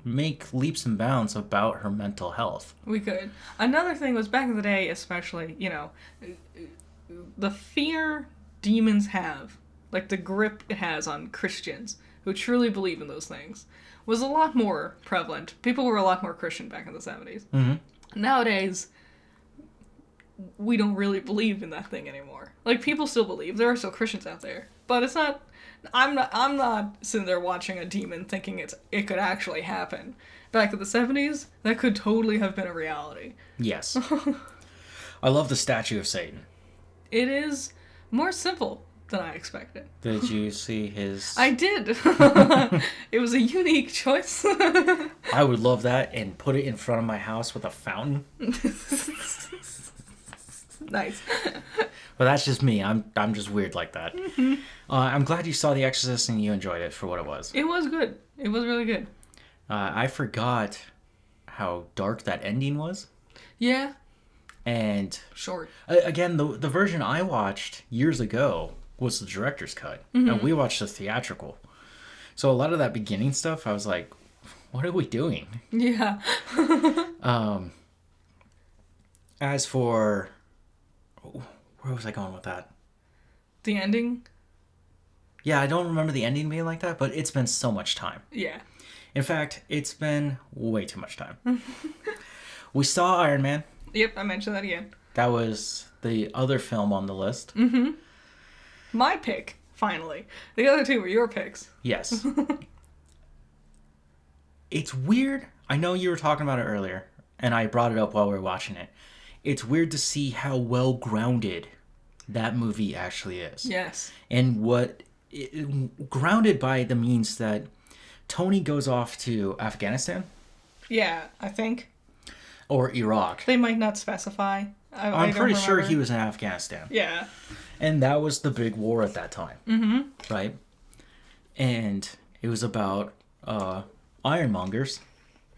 make leaps and bounds about her mental health. We could. Another thing was back in the day, especially, the fear demons have, like the grip it has on Christians who truly believe in those things, was a lot more prevalent. People were a lot more Christian back in the 70s. Mm-hmm. Nowadays, we don't really believe in that thing anymore. Like, people still believe. There are still Christians out there. But it's not... I'm not sitting there watching a demon thinking it could actually happen. Back in the 70s, that could totally have been a reality. Yes. I love the statue of Satan. It is more simple than I expected. Did you see his... I did. It was a unique choice. I would love that and put it in front of my house with a fountain. Nice. But that's just me. I'm just weird like that. Mm-hmm. I'm glad you saw The Exorcist and you enjoyed it for what it was. It was good. It was really good. I forgot how dark that ending was. Yeah. And short. Again, the version I watched years ago was the director's cut. Mm-hmm. And we watched the theatrical. So a lot of that beginning stuff, I was like, what are we doing? Yeah. As for... Where was I going with that? The ending? Yeah, I don't remember the ending being like that, but it's been so much time. Yeah. In fact, it's been way too much time. We saw Iron Man. Yep, I mentioned that again. That was the other film on the list. Mm-hmm. My pick, finally. The other two were your picks. Yes. It's weird. I know you were talking about it earlier, and I brought it up while we were watching it. It's weird to see how well grounded that movie actually is. Yes. And grounded by the means that Tony goes off to Afghanistan. Yeah, I think. Or Iraq. They might not specify. I'm pretty sure he was in Afghanistan. Yeah. And that was the big war at that time. Mm-hmm. Right? And it was about ironmongers.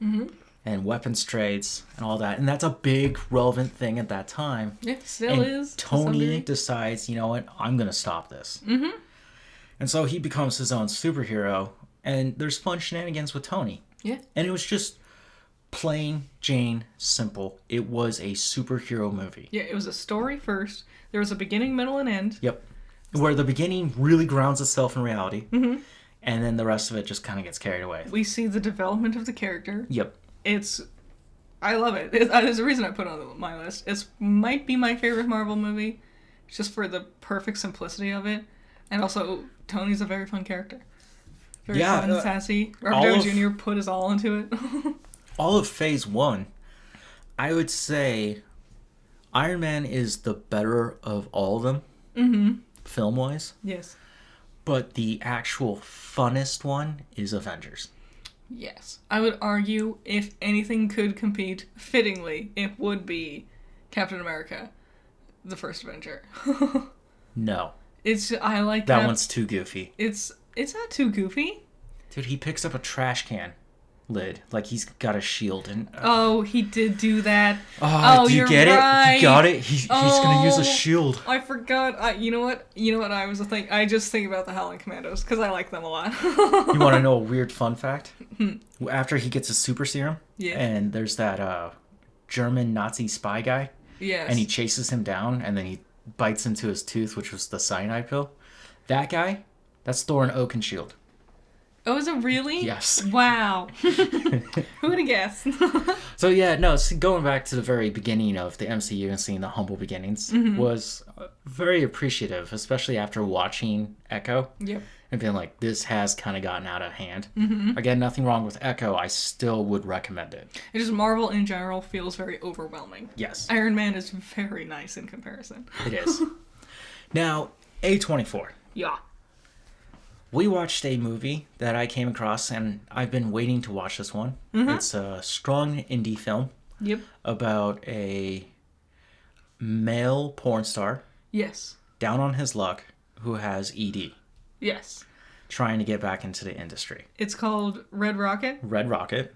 Mm-hmm. And weapons trades and all that. And that's a big relevant thing at that time. It still is. Tony decides, you know what, I'm going to stop this. Mm-hmm. And so he becomes his own superhero. And there's fun shenanigans with Tony. Yeah. And it was just plain Jane simple. It was a superhero movie. Yeah, it was a story first. There was a beginning, middle, and end. Yep. Where the beginning really grounds itself in reality. Mm-hmm. And then the rest of it just kind of gets carried away. We see the development of the character. Yep. I love it. There's a reason I put it on my list. It might be my favorite Marvel movie, just for the perfect simplicity of it, and also Tony's a very fun character. Very fun and sassy. Robert Downey Jr. put his all into it. All of Phase 1, I would say Iron Man is the better of all of them, mm-hmm. film-wise. Yes. But the actual funnest one is Avengers. Yes. I would argue if anything could compete fittingly, it would be Captain America, the first Avenger. No. I like that one's too goofy. It's not too goofy. Dude, he picks up a trash can lid like he's got a shield and oh, he did do that. Oh, do you get it? You got it? He's gonna use a shield. I forgot. You know what I was thinking? I just think about the Howling Commandos because I like them a lot. You want to know a weird fun fact? After he gets his super serum, yeah, and there's that German Nazi spy guy, yes, and he chases him down, and then he bites into his tooth, which was the cyanide pill. That guy, that's Thorin Oakenshield. Oh, is it really? Yes. Wow. Who would have guessed? So yeah, no, going back to the very beginning of the MCU and seeing the humble beginnings was very appreciative, especially after watching Echo. Yep. And being like, this has kind of gotten out of hand. Mm-hmm. Again, nothing wrong with Echo. I still would recommend it. It just Marvel in general feels very overwhelming. Yes. Iron Man is very nice in comparison. It is. Now, A24. Yeah. We watched a movie that I came across, and I've been waiting to watch this one. Mm-hmm. It's a strong indie film. Yep. About a male porn star. Yes. Down on his luck, who has ED. Yes. Trying to get back into the industry. It's called Red Rocket. Red Rocket.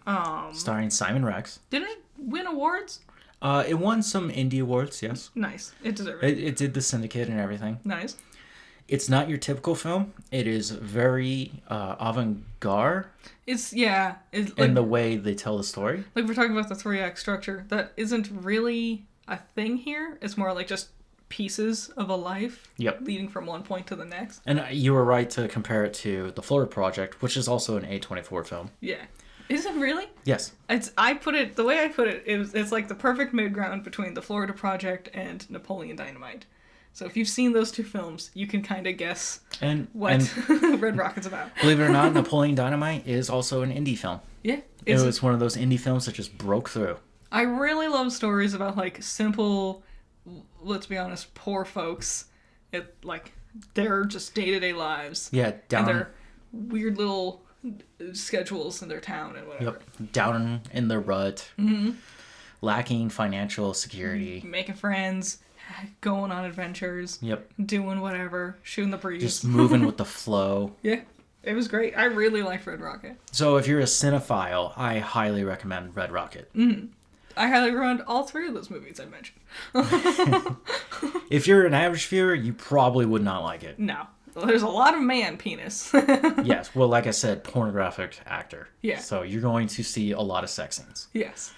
Starring Simon Rex. Didn't it win awards? It won some indie awards, yes. Nice. It deserved it. It did the Syndicate and everything. Nice. It's not your typical film. It is very avant-garde It's like, in the way they tell the story. like we're talking about the 3-act structure. That isn't really a thing here. It's more like just pieces of a life Yep. leading from one point to the next. And you were right to compare it to The Florida Project, which is also an A24 film. Yeah. Is it really? Yes. The way I put it is it's like the perfect mid-ground between The Florida Project and Napoleon Dynamite. So if you've seen those two films, you can kind of guess And what Red Rocket's about. believe it or not, Napoleon Dynamite is also an indie film. Yeah. It was one of those indie films that just broke through. I really love stories about like simple, let's be honest, poor folks. Their just day-to-day lives. Yeah, And their weird little schedules in their town and whatever. down in the rut, lacking financial security. Making friends, going on adventures, Yep. doing whatever, shooting the breeze. Just moving with the flow. Yeah, it was great. I really liked Red Rocket. So if you're a cinephile, I highly recommend Red Rocket. I highly recommend all 3 of those movies I mentioned. If you're an average viewer, you probably would not like it. No, there's a lot of man penis. Yes, well, like I said, pornographic actor. Yeah. So you're going to see a lot of sex scenes. Yes.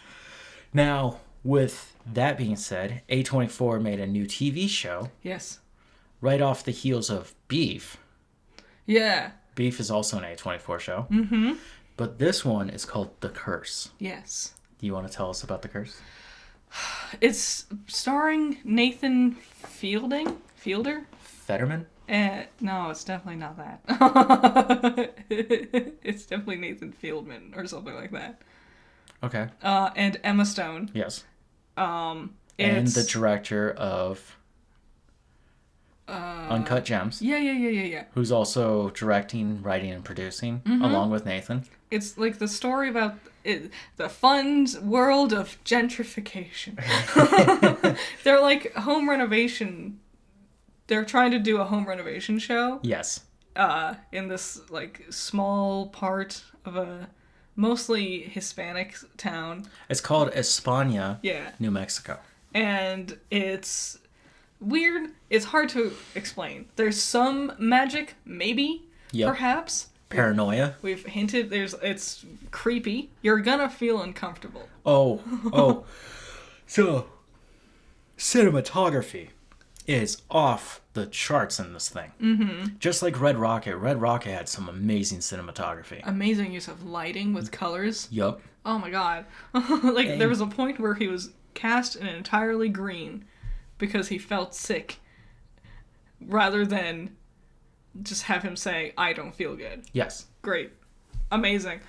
Now, with that being said, A24 made a new TV show Yes. right off the heels of Beef. Yeah. Beef is also an A24 show. Mm-hmm. But this one is called The Curse. Yes. Do you want to tell us about The Curse? It's starring Nathan Fielder? Fetterman? No, it's definitely not that. It's definitely Nathan Fieldman or something like that. Okay. And Emma Stone. Yes. It's, And the director of Uncut Gems, Yeah. who's also directing, writing, and producing, along with Nathan. It's like the story about the fun world of gentrification. They're like home renovation. They're trying to do a home renovation show. Yes. In this like small part of a mostly Hispanic town. It's called España, Yeah. New Mexico. And it's weird. It's hard to explain. There's some magic, maybe, Yep. perhaps. Paranoia. We've hinted it's creepy. You're gonna feel uncomfortable. Oh. So, cinematography is off the charts in this thing. Mm-hmm. Just like Red Rocket. Red Rocket had some amazing cinematography. Amazing use of lighting with colors. Yup. Oh my god. There was a point where he was cast in entirely green because he felt sick rather than just have him say, I don't feel good. Yes. Great. Amazing.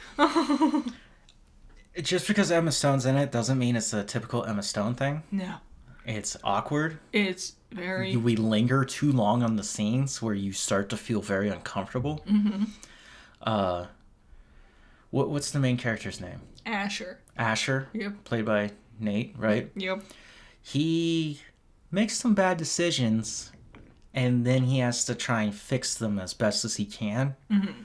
Just because Emma Stone's in it doesn't mean it's a typical Emma Stone thing. No. It's awkward. It's very... We linger too long on the scenes where you start to feel very uncomfortable. Mm-hmm. What's the main character's name? Asher. Asher. Yep. Played by Nate, right? Yep. He makes some bad decisions, and then he has to try and fix them as best as he can. Mm-hmm.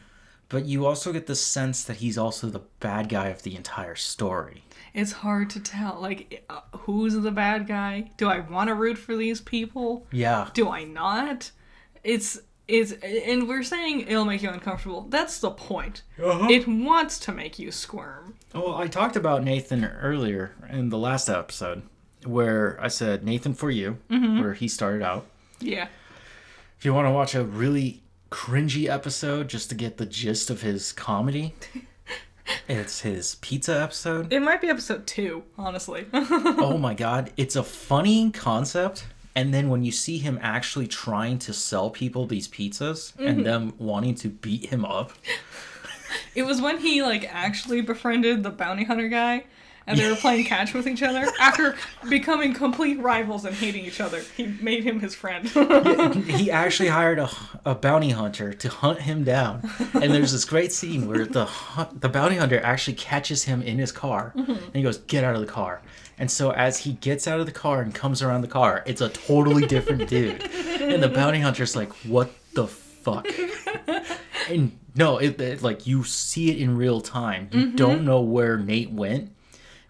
But you also get the sense that he's also the bad guy of the entire story. It's hard to tell. Like, who's the bad guy? Do I want to root for these people? Yeah. Do I not? And we're saying it'll make you uncomfortable. That's the point. Uh-huh. It wants to make you squirm. Well, I talked about Nathan earlier in the last episode, where I said Nathan For You, where he started out. Yeah. If you want to watch a really cringy episode just to get the gist of his comedy, it's his pizza episode. It might be episode 2, honestly. Oh my god, it's a funny concept, and then when you see him actually trying to sell people these pizzas and them wanting to beat him up. It was when he, like, actually befriended the bounty hunter guy, and they were playing catch with each other. After becoming complete rivals and hating each other, he made him his friend. He actually hired a bounty hunter to hunt him down. And there's this great scene where the bounty hunter actually catches him in his car. And he goes, get out of the car. And so as he gets out of the car and comes around the car, it's a totally different dude. And the bounty hunter's like, what the fuck? And no, it like you see it in real time. You don't know where Nate went.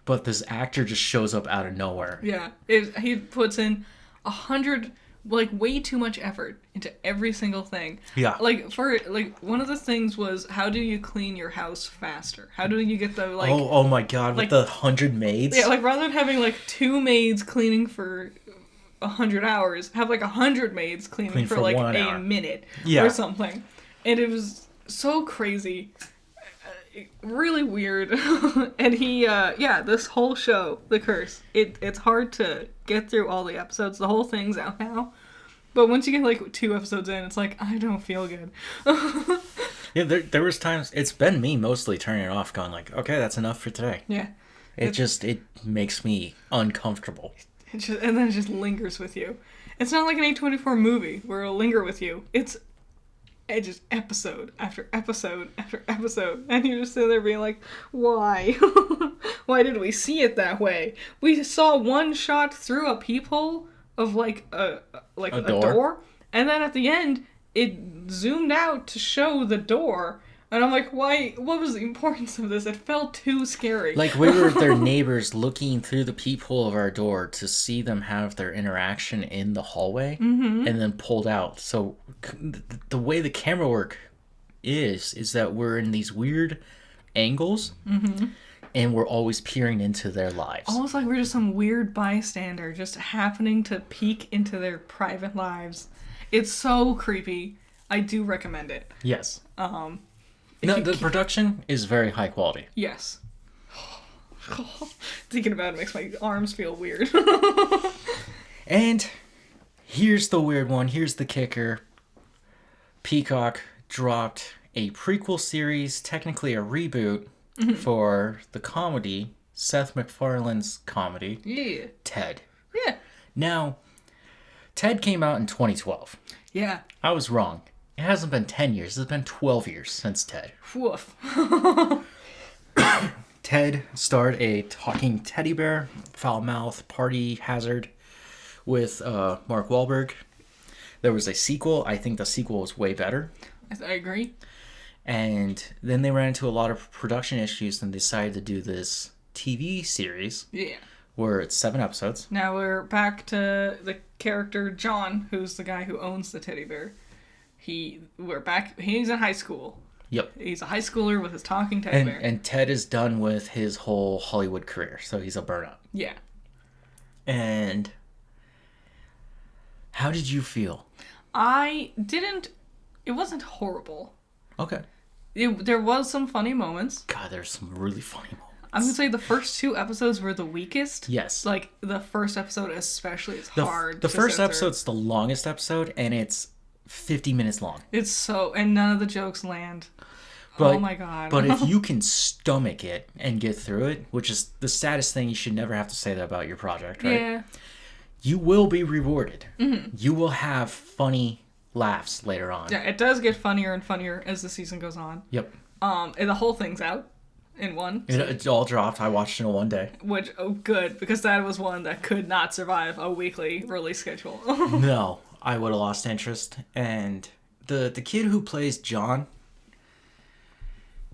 But this actor just shows up out of nowhere. Yeah. He puts in 100 like way too much effort into every single thing. Yeah. Like one of the things was, how do you clean your house faster? How do you get the like oh my god, like- with the 100 maids? yeah, like rather than having like 2 maids cleaning for 100 hours, have like 100 maids cleaning Clean for for like 1 a hour. minute Yeah. or something. And it was so crazy. Really weird. And he this whole show, The Curse, it's hard to get through all the episodes. The whole thing's out now. But once you get like 2 episodes in, it's like, I don't feel good. Yeah, there was times, it's been me mostly turning it off, going like, okay, that's enough for today. Yeah. It makes me uncomfortable. And then it just lingers with you. It's not like an A24 movie where it'll linger with you. It's just episode after episode after episode. And you're just sitting there being like, why? Why did we see it that way? We saw one shot through a peephole of like a door. And then at the end, it zoomed out to show the door. And I'm like, why? What was the importance of this? It felt too scary. Like, we were their neighbors looking through the peephole of our door to see them have their interaction in the hallway, and then pulled out. So the way the camera work is that we're in these weird angles, and we're always peering into their lives. Almost like we're just some weird bystander just happening to peek into their private lives. It's so creepy. I do recommend it. Yes. If No, you the can't- production is very high quality. Yes. Thinking about it makes my arms feel weird. And here's the weird one. Here's the kicker. Peacock dropped a prequel series, technically a reboot, for the comedy, Seth MacFarlane's comedy, Yeah. Ted. Yeah. Now, Ted came out in 2012. Yeah. I was wrong. It hasn't been 10 years. It's been 12 years since Ted. Woof. Ted starred a talking teddy bear, foul mouth, party hazard with Mark Wahlberg. There was a sequel. I think the sequel was way better. I agree. And then they ran into a lot of production issues and decided to do this TV series Yeah. where it's 7 episodes. Now we're back to the character John, who's the guy who owns the teddy bear. He's in high school. Yep. He's a high schooler with his talking teddy bear. And Ted is done with his whole Hollywood career, so he's a burnout. Yeah. And how did you feel? It wasn't horrible. Okay. There was some funny moments. God, there's some really funny moments. I'm gonna say the first 2 episodes were the weakest. Yes. Like the first episode especially is hard. The to first censor. episode's the longest episode, and it's 50 minutes long. It's so, and none of the jokes land. But, oh my god. But if you can stomach it and get through it, which is the saddest thing, you should never have to say that about your project, right? Yeah. You will be rewarded. You will have funny laughs later on. Yeah, it does get funnier and funnier as the season goes on. Yep. And the whole thing's out in one. It all dropped. I watched it in one day. Which, good, because that was one that could not survive a weekly release schedule. No, I would have lost interest. And the kid who plays John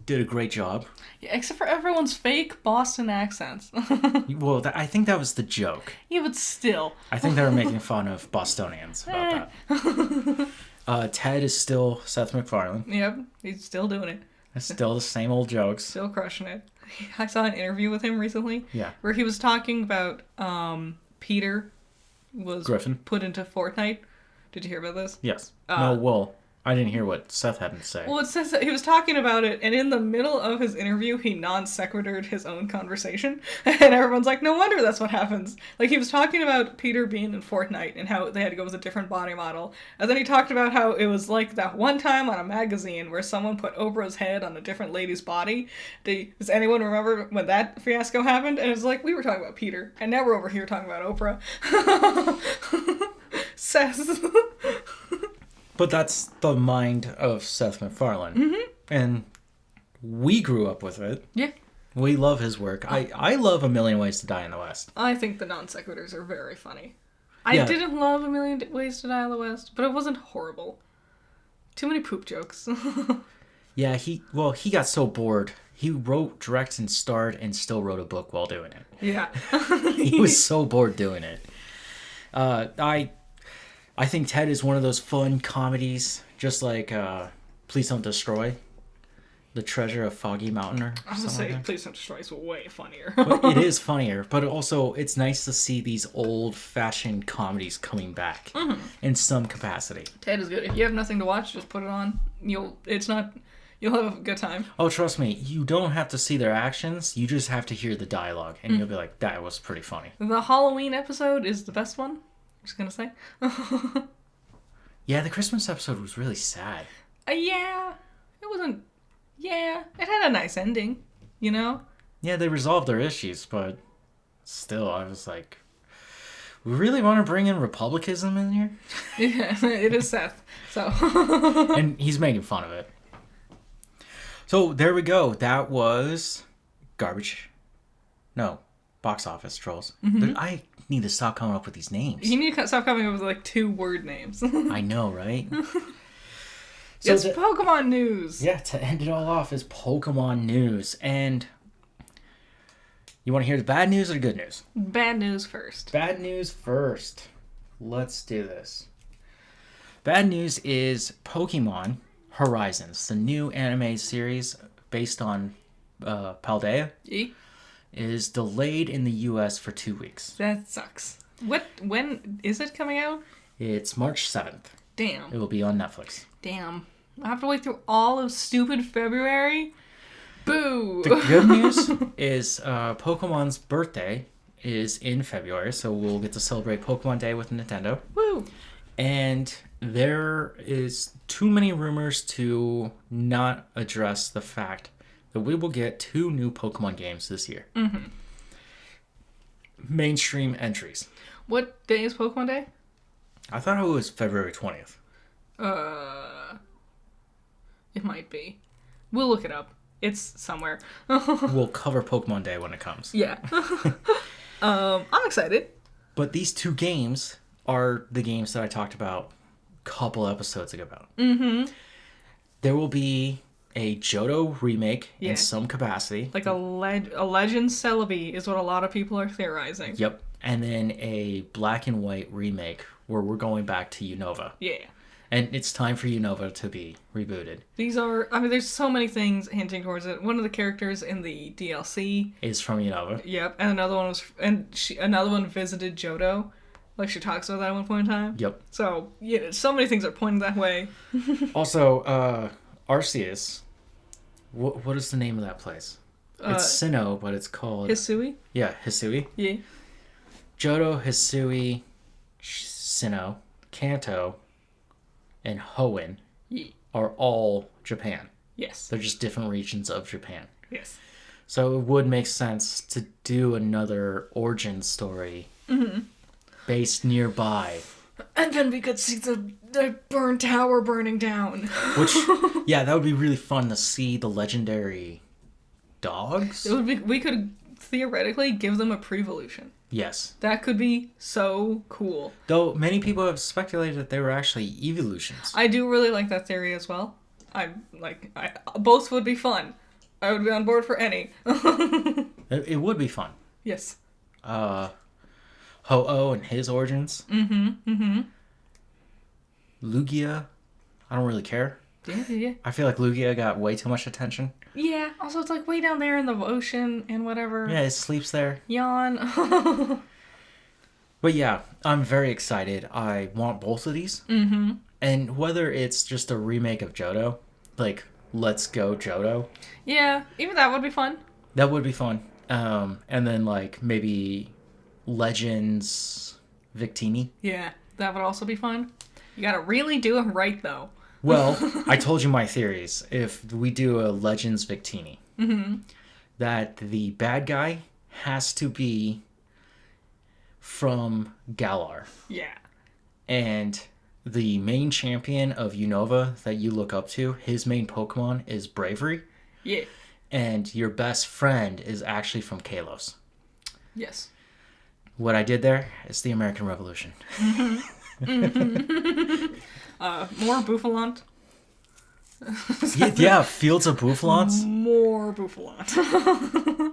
did a great job. Yeah, except for everyone's fake Boston accents. Well, I think that was the joke. Yeah, but still. I think they were making fun of Bostonians about that. Ted is still Seth MacFarlane. Yep, he's still doing it. It's still the same old jokes. Still crushing it. I saw an interview with him recently. Yeah. Where he was talking about Peter was Griffin. put into Fortnite. Did you hear about this? Yes. No, well, I didn't hear what Seth had to say. Well, it says that he was talking about it, and in the middle of his interview, he non-sequitured his own conversation, and everyone's like, no wonder that's what happens. Like, he was talking about Peter being in Fortnite, and how they had to go with a different body model, and then he talked about how it was like that one time on a magazine where someone put Oprah's head on a different lady's body. Does anyone remember when that fiasco happened? And it's like, we were talking about Peter, and now we're over here talking about Oprah. Seth. But that's the mind of Seth MacFarlane. And we grew up with it. Yeah. We love his work. I love A Million Ways to Die in the West. I think the non-sequiturs are very funny. Yeah. I didn't love A Million Ways to Die in the West, but it wasn't horrible. Too many poop jokes. Yeah, he got so bored. He wrote, directed, and starred, and still wrote a book while doing it. Yeah. He was so bored doing it. I think Ted is one of those fun comedies, just like Please Don't Destroy, The Treasure of Foggy Mountain, or I was gonna something say, like that. Please Don't Destroy is way funnier. But it is funnier, but also it's nice to see these old-fashioned comedies coming back in some capacity. Ted is good. If you have nothing to watch, just put it on. You'll have a good time. Oh, trust me, you don't have to see their actions, you just have to hear the dialogue, and you'll be like, that was pretty funny. The Halloween episode is the best one. Just gonna say. Yeah, the Christmas episode was really sad. Yeah, it wasn't. Yeah, it had a nice ending. You know. Yeah, they resolved their issues, but still, I was like, we really want to bring in Republicanism in here? Yeah, it is Seth. So. And he's making fun of it. So there we go. That was garbage. No, box office trolls. I need to stop coming up with these names. You need to stop coming up with like 2-word names. I know, right? So It's Pokemon news. yeah, to end it all off is Pokemon news. And you want to hear the bad news or the good news? Bad news first. Bad news first. Let's do this. Bad news is Pokemon Horizons, the new anime series based on Paldea, E? is delayed in the US for 2 weeks. That sucks. When is it coming out? It's March 7th. Damn. It will be on Netflix. Damn. I have to wait through all of stupid February? Boo! The good news is Pokemon's birthday is in February, so we'll get to celebrate Pokemon Day with Nintendo. Woo! And there is too many rumors to not address the fact that we will get 2 new Pokemon games this year. Mainstream entries. What day is Pokemon Day? I thought it was February 20th. It might be. We'll look it up. It's somewhere. We'll cover Pokemon Day when it comes. Yeah. I'm excited. But these 2 games are the games that I talked about a couple episodes ago about. There will be a Johto remake Yeah. in some capacity. Like a Legend Celebi is what a lot of people are theorizing. Yep. And then a Black and White remake where we're going back to Unova. Yeah. And it's time for Unova to be rebooted. There's so many things hinting towards it. One of the characters in the DLC, Is from Unova. yep, and another one visited Johto. Like, she talks about that at one point in time. Yep. So, yeah, so many things are pointing that way. Also, Arceus. What is the name of that place? It's Sinnoh, but it's called... Hisui? Yeah, Hisui. Yeah. Johto, Hisui, Sinnoh, Kanto, and Hoenn Yeah. are all Japan. Yes. They're just different regions of Japan. Yes. So it would make sense to do another origin story based nearby. And then we could see the burn tower burning down. Which, yeah, that would be really fun to see the legendary dogs. We could theoretically give them a pre-evolution. Yes. That could be so cool. Though many people have speculated that they were actually evolutions. I do really like that theory as well. Both would be fun. I would be on board for any. It would be fun. Yes. Ho-Oh and his origins. Lugia, I don't really care. Yeah. I feel like Lugia got way too much attention. Yeah. Also, it's like way down there in the ocean and whatever. Yeah, it sleeps there. Yawn. But yeah, I'm very excited. I want both of these. And whether it's just a remake of Johto, like Let's Go Johto, Yeah. Even that would be fun. that would be fun. And then like maybe Legends Victini. Yeah. That would also be fun. You gotta really do it right, though. Well, I told you my theories. If we do a Legends Victini, that the bad guy has to be from Galar. Yeah. And the main champion of Unova that you look up to, his main Pokemon is Bravery. Yeah. And your best friend is actually from Kalos. Yes. What I did there is the American Revolution. More Buffalant. Yeah, Fields of Bouffalants. More Buffalant.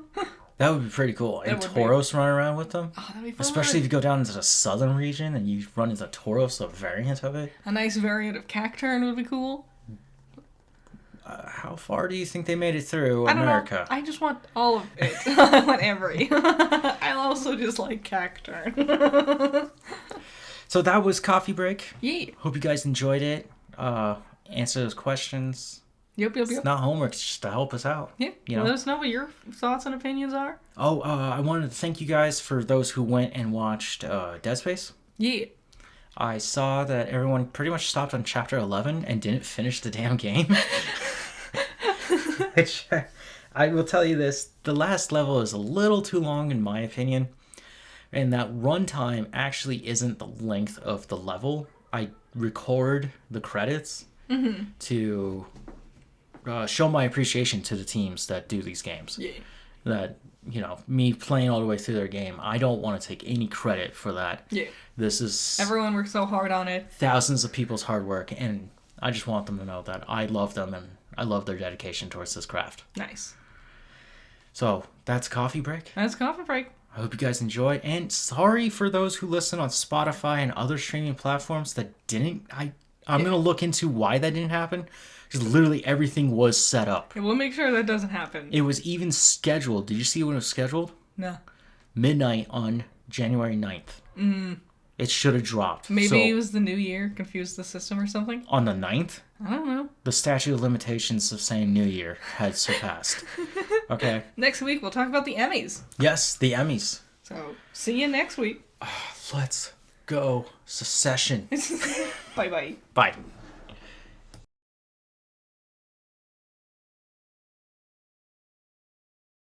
That would be pretty cool. And That would be. Tauros running around with them. Oh, that'd be fun. Especially if you go down into the southern region and you run into Tauros, a variant of it. A nice variant of Cacturn would be cool. How far do you think they made it through I don't America? know. I just want all of it. I want every. I also just like Cacturn. So that was Coffee Break. Yeah. Hope you guys enjoyed it. Answer those questions. Yep. It's not homework, it's just to help us out. Yeah. You know? Let us know what your thoughts and opinions are. Oh, I wanted to thank you guys for those who went and watched Dead Space. Yeah. I saw that everyone pretty much stopped on chapter 11 and didn't finish the damn game. Which, I will tell you this, the last level is a little too long in my opinion. And that runtime actually isn't the length of the level. I record the credits to show my appreciation to the teams that do these games. Yeah. That, you know, me playing all the way through their game, I don't want to take any credit for that. Yeah. This is Everyone worked so hard on it. thousands of people's hard work, and I just want them to know that I love them and I love their dedication towards this craft. Nice. So that's Coffee Break. That's Coffee Break. I hope you guys enjoyed, and sorry for those who listen on Spotify and other streaming platforms that didn't. I'm gonna look into why that didn't happen, because literally everything was set up. Yeah, we'll make sure that doesn't happen. It was even scheduled. Did you see when it was scheduled? No. Midnight on January 9th. It should have dropped. Maybe So, it was the new year, confused the system or something. on the 9th, I don't know. the statute of limitations of saying New Year had surpassed. Okay. Next week we'll talk about the Emmys. Yes, the Emmys. So see you next week. Let's go. Secession. Bye bye. Bye.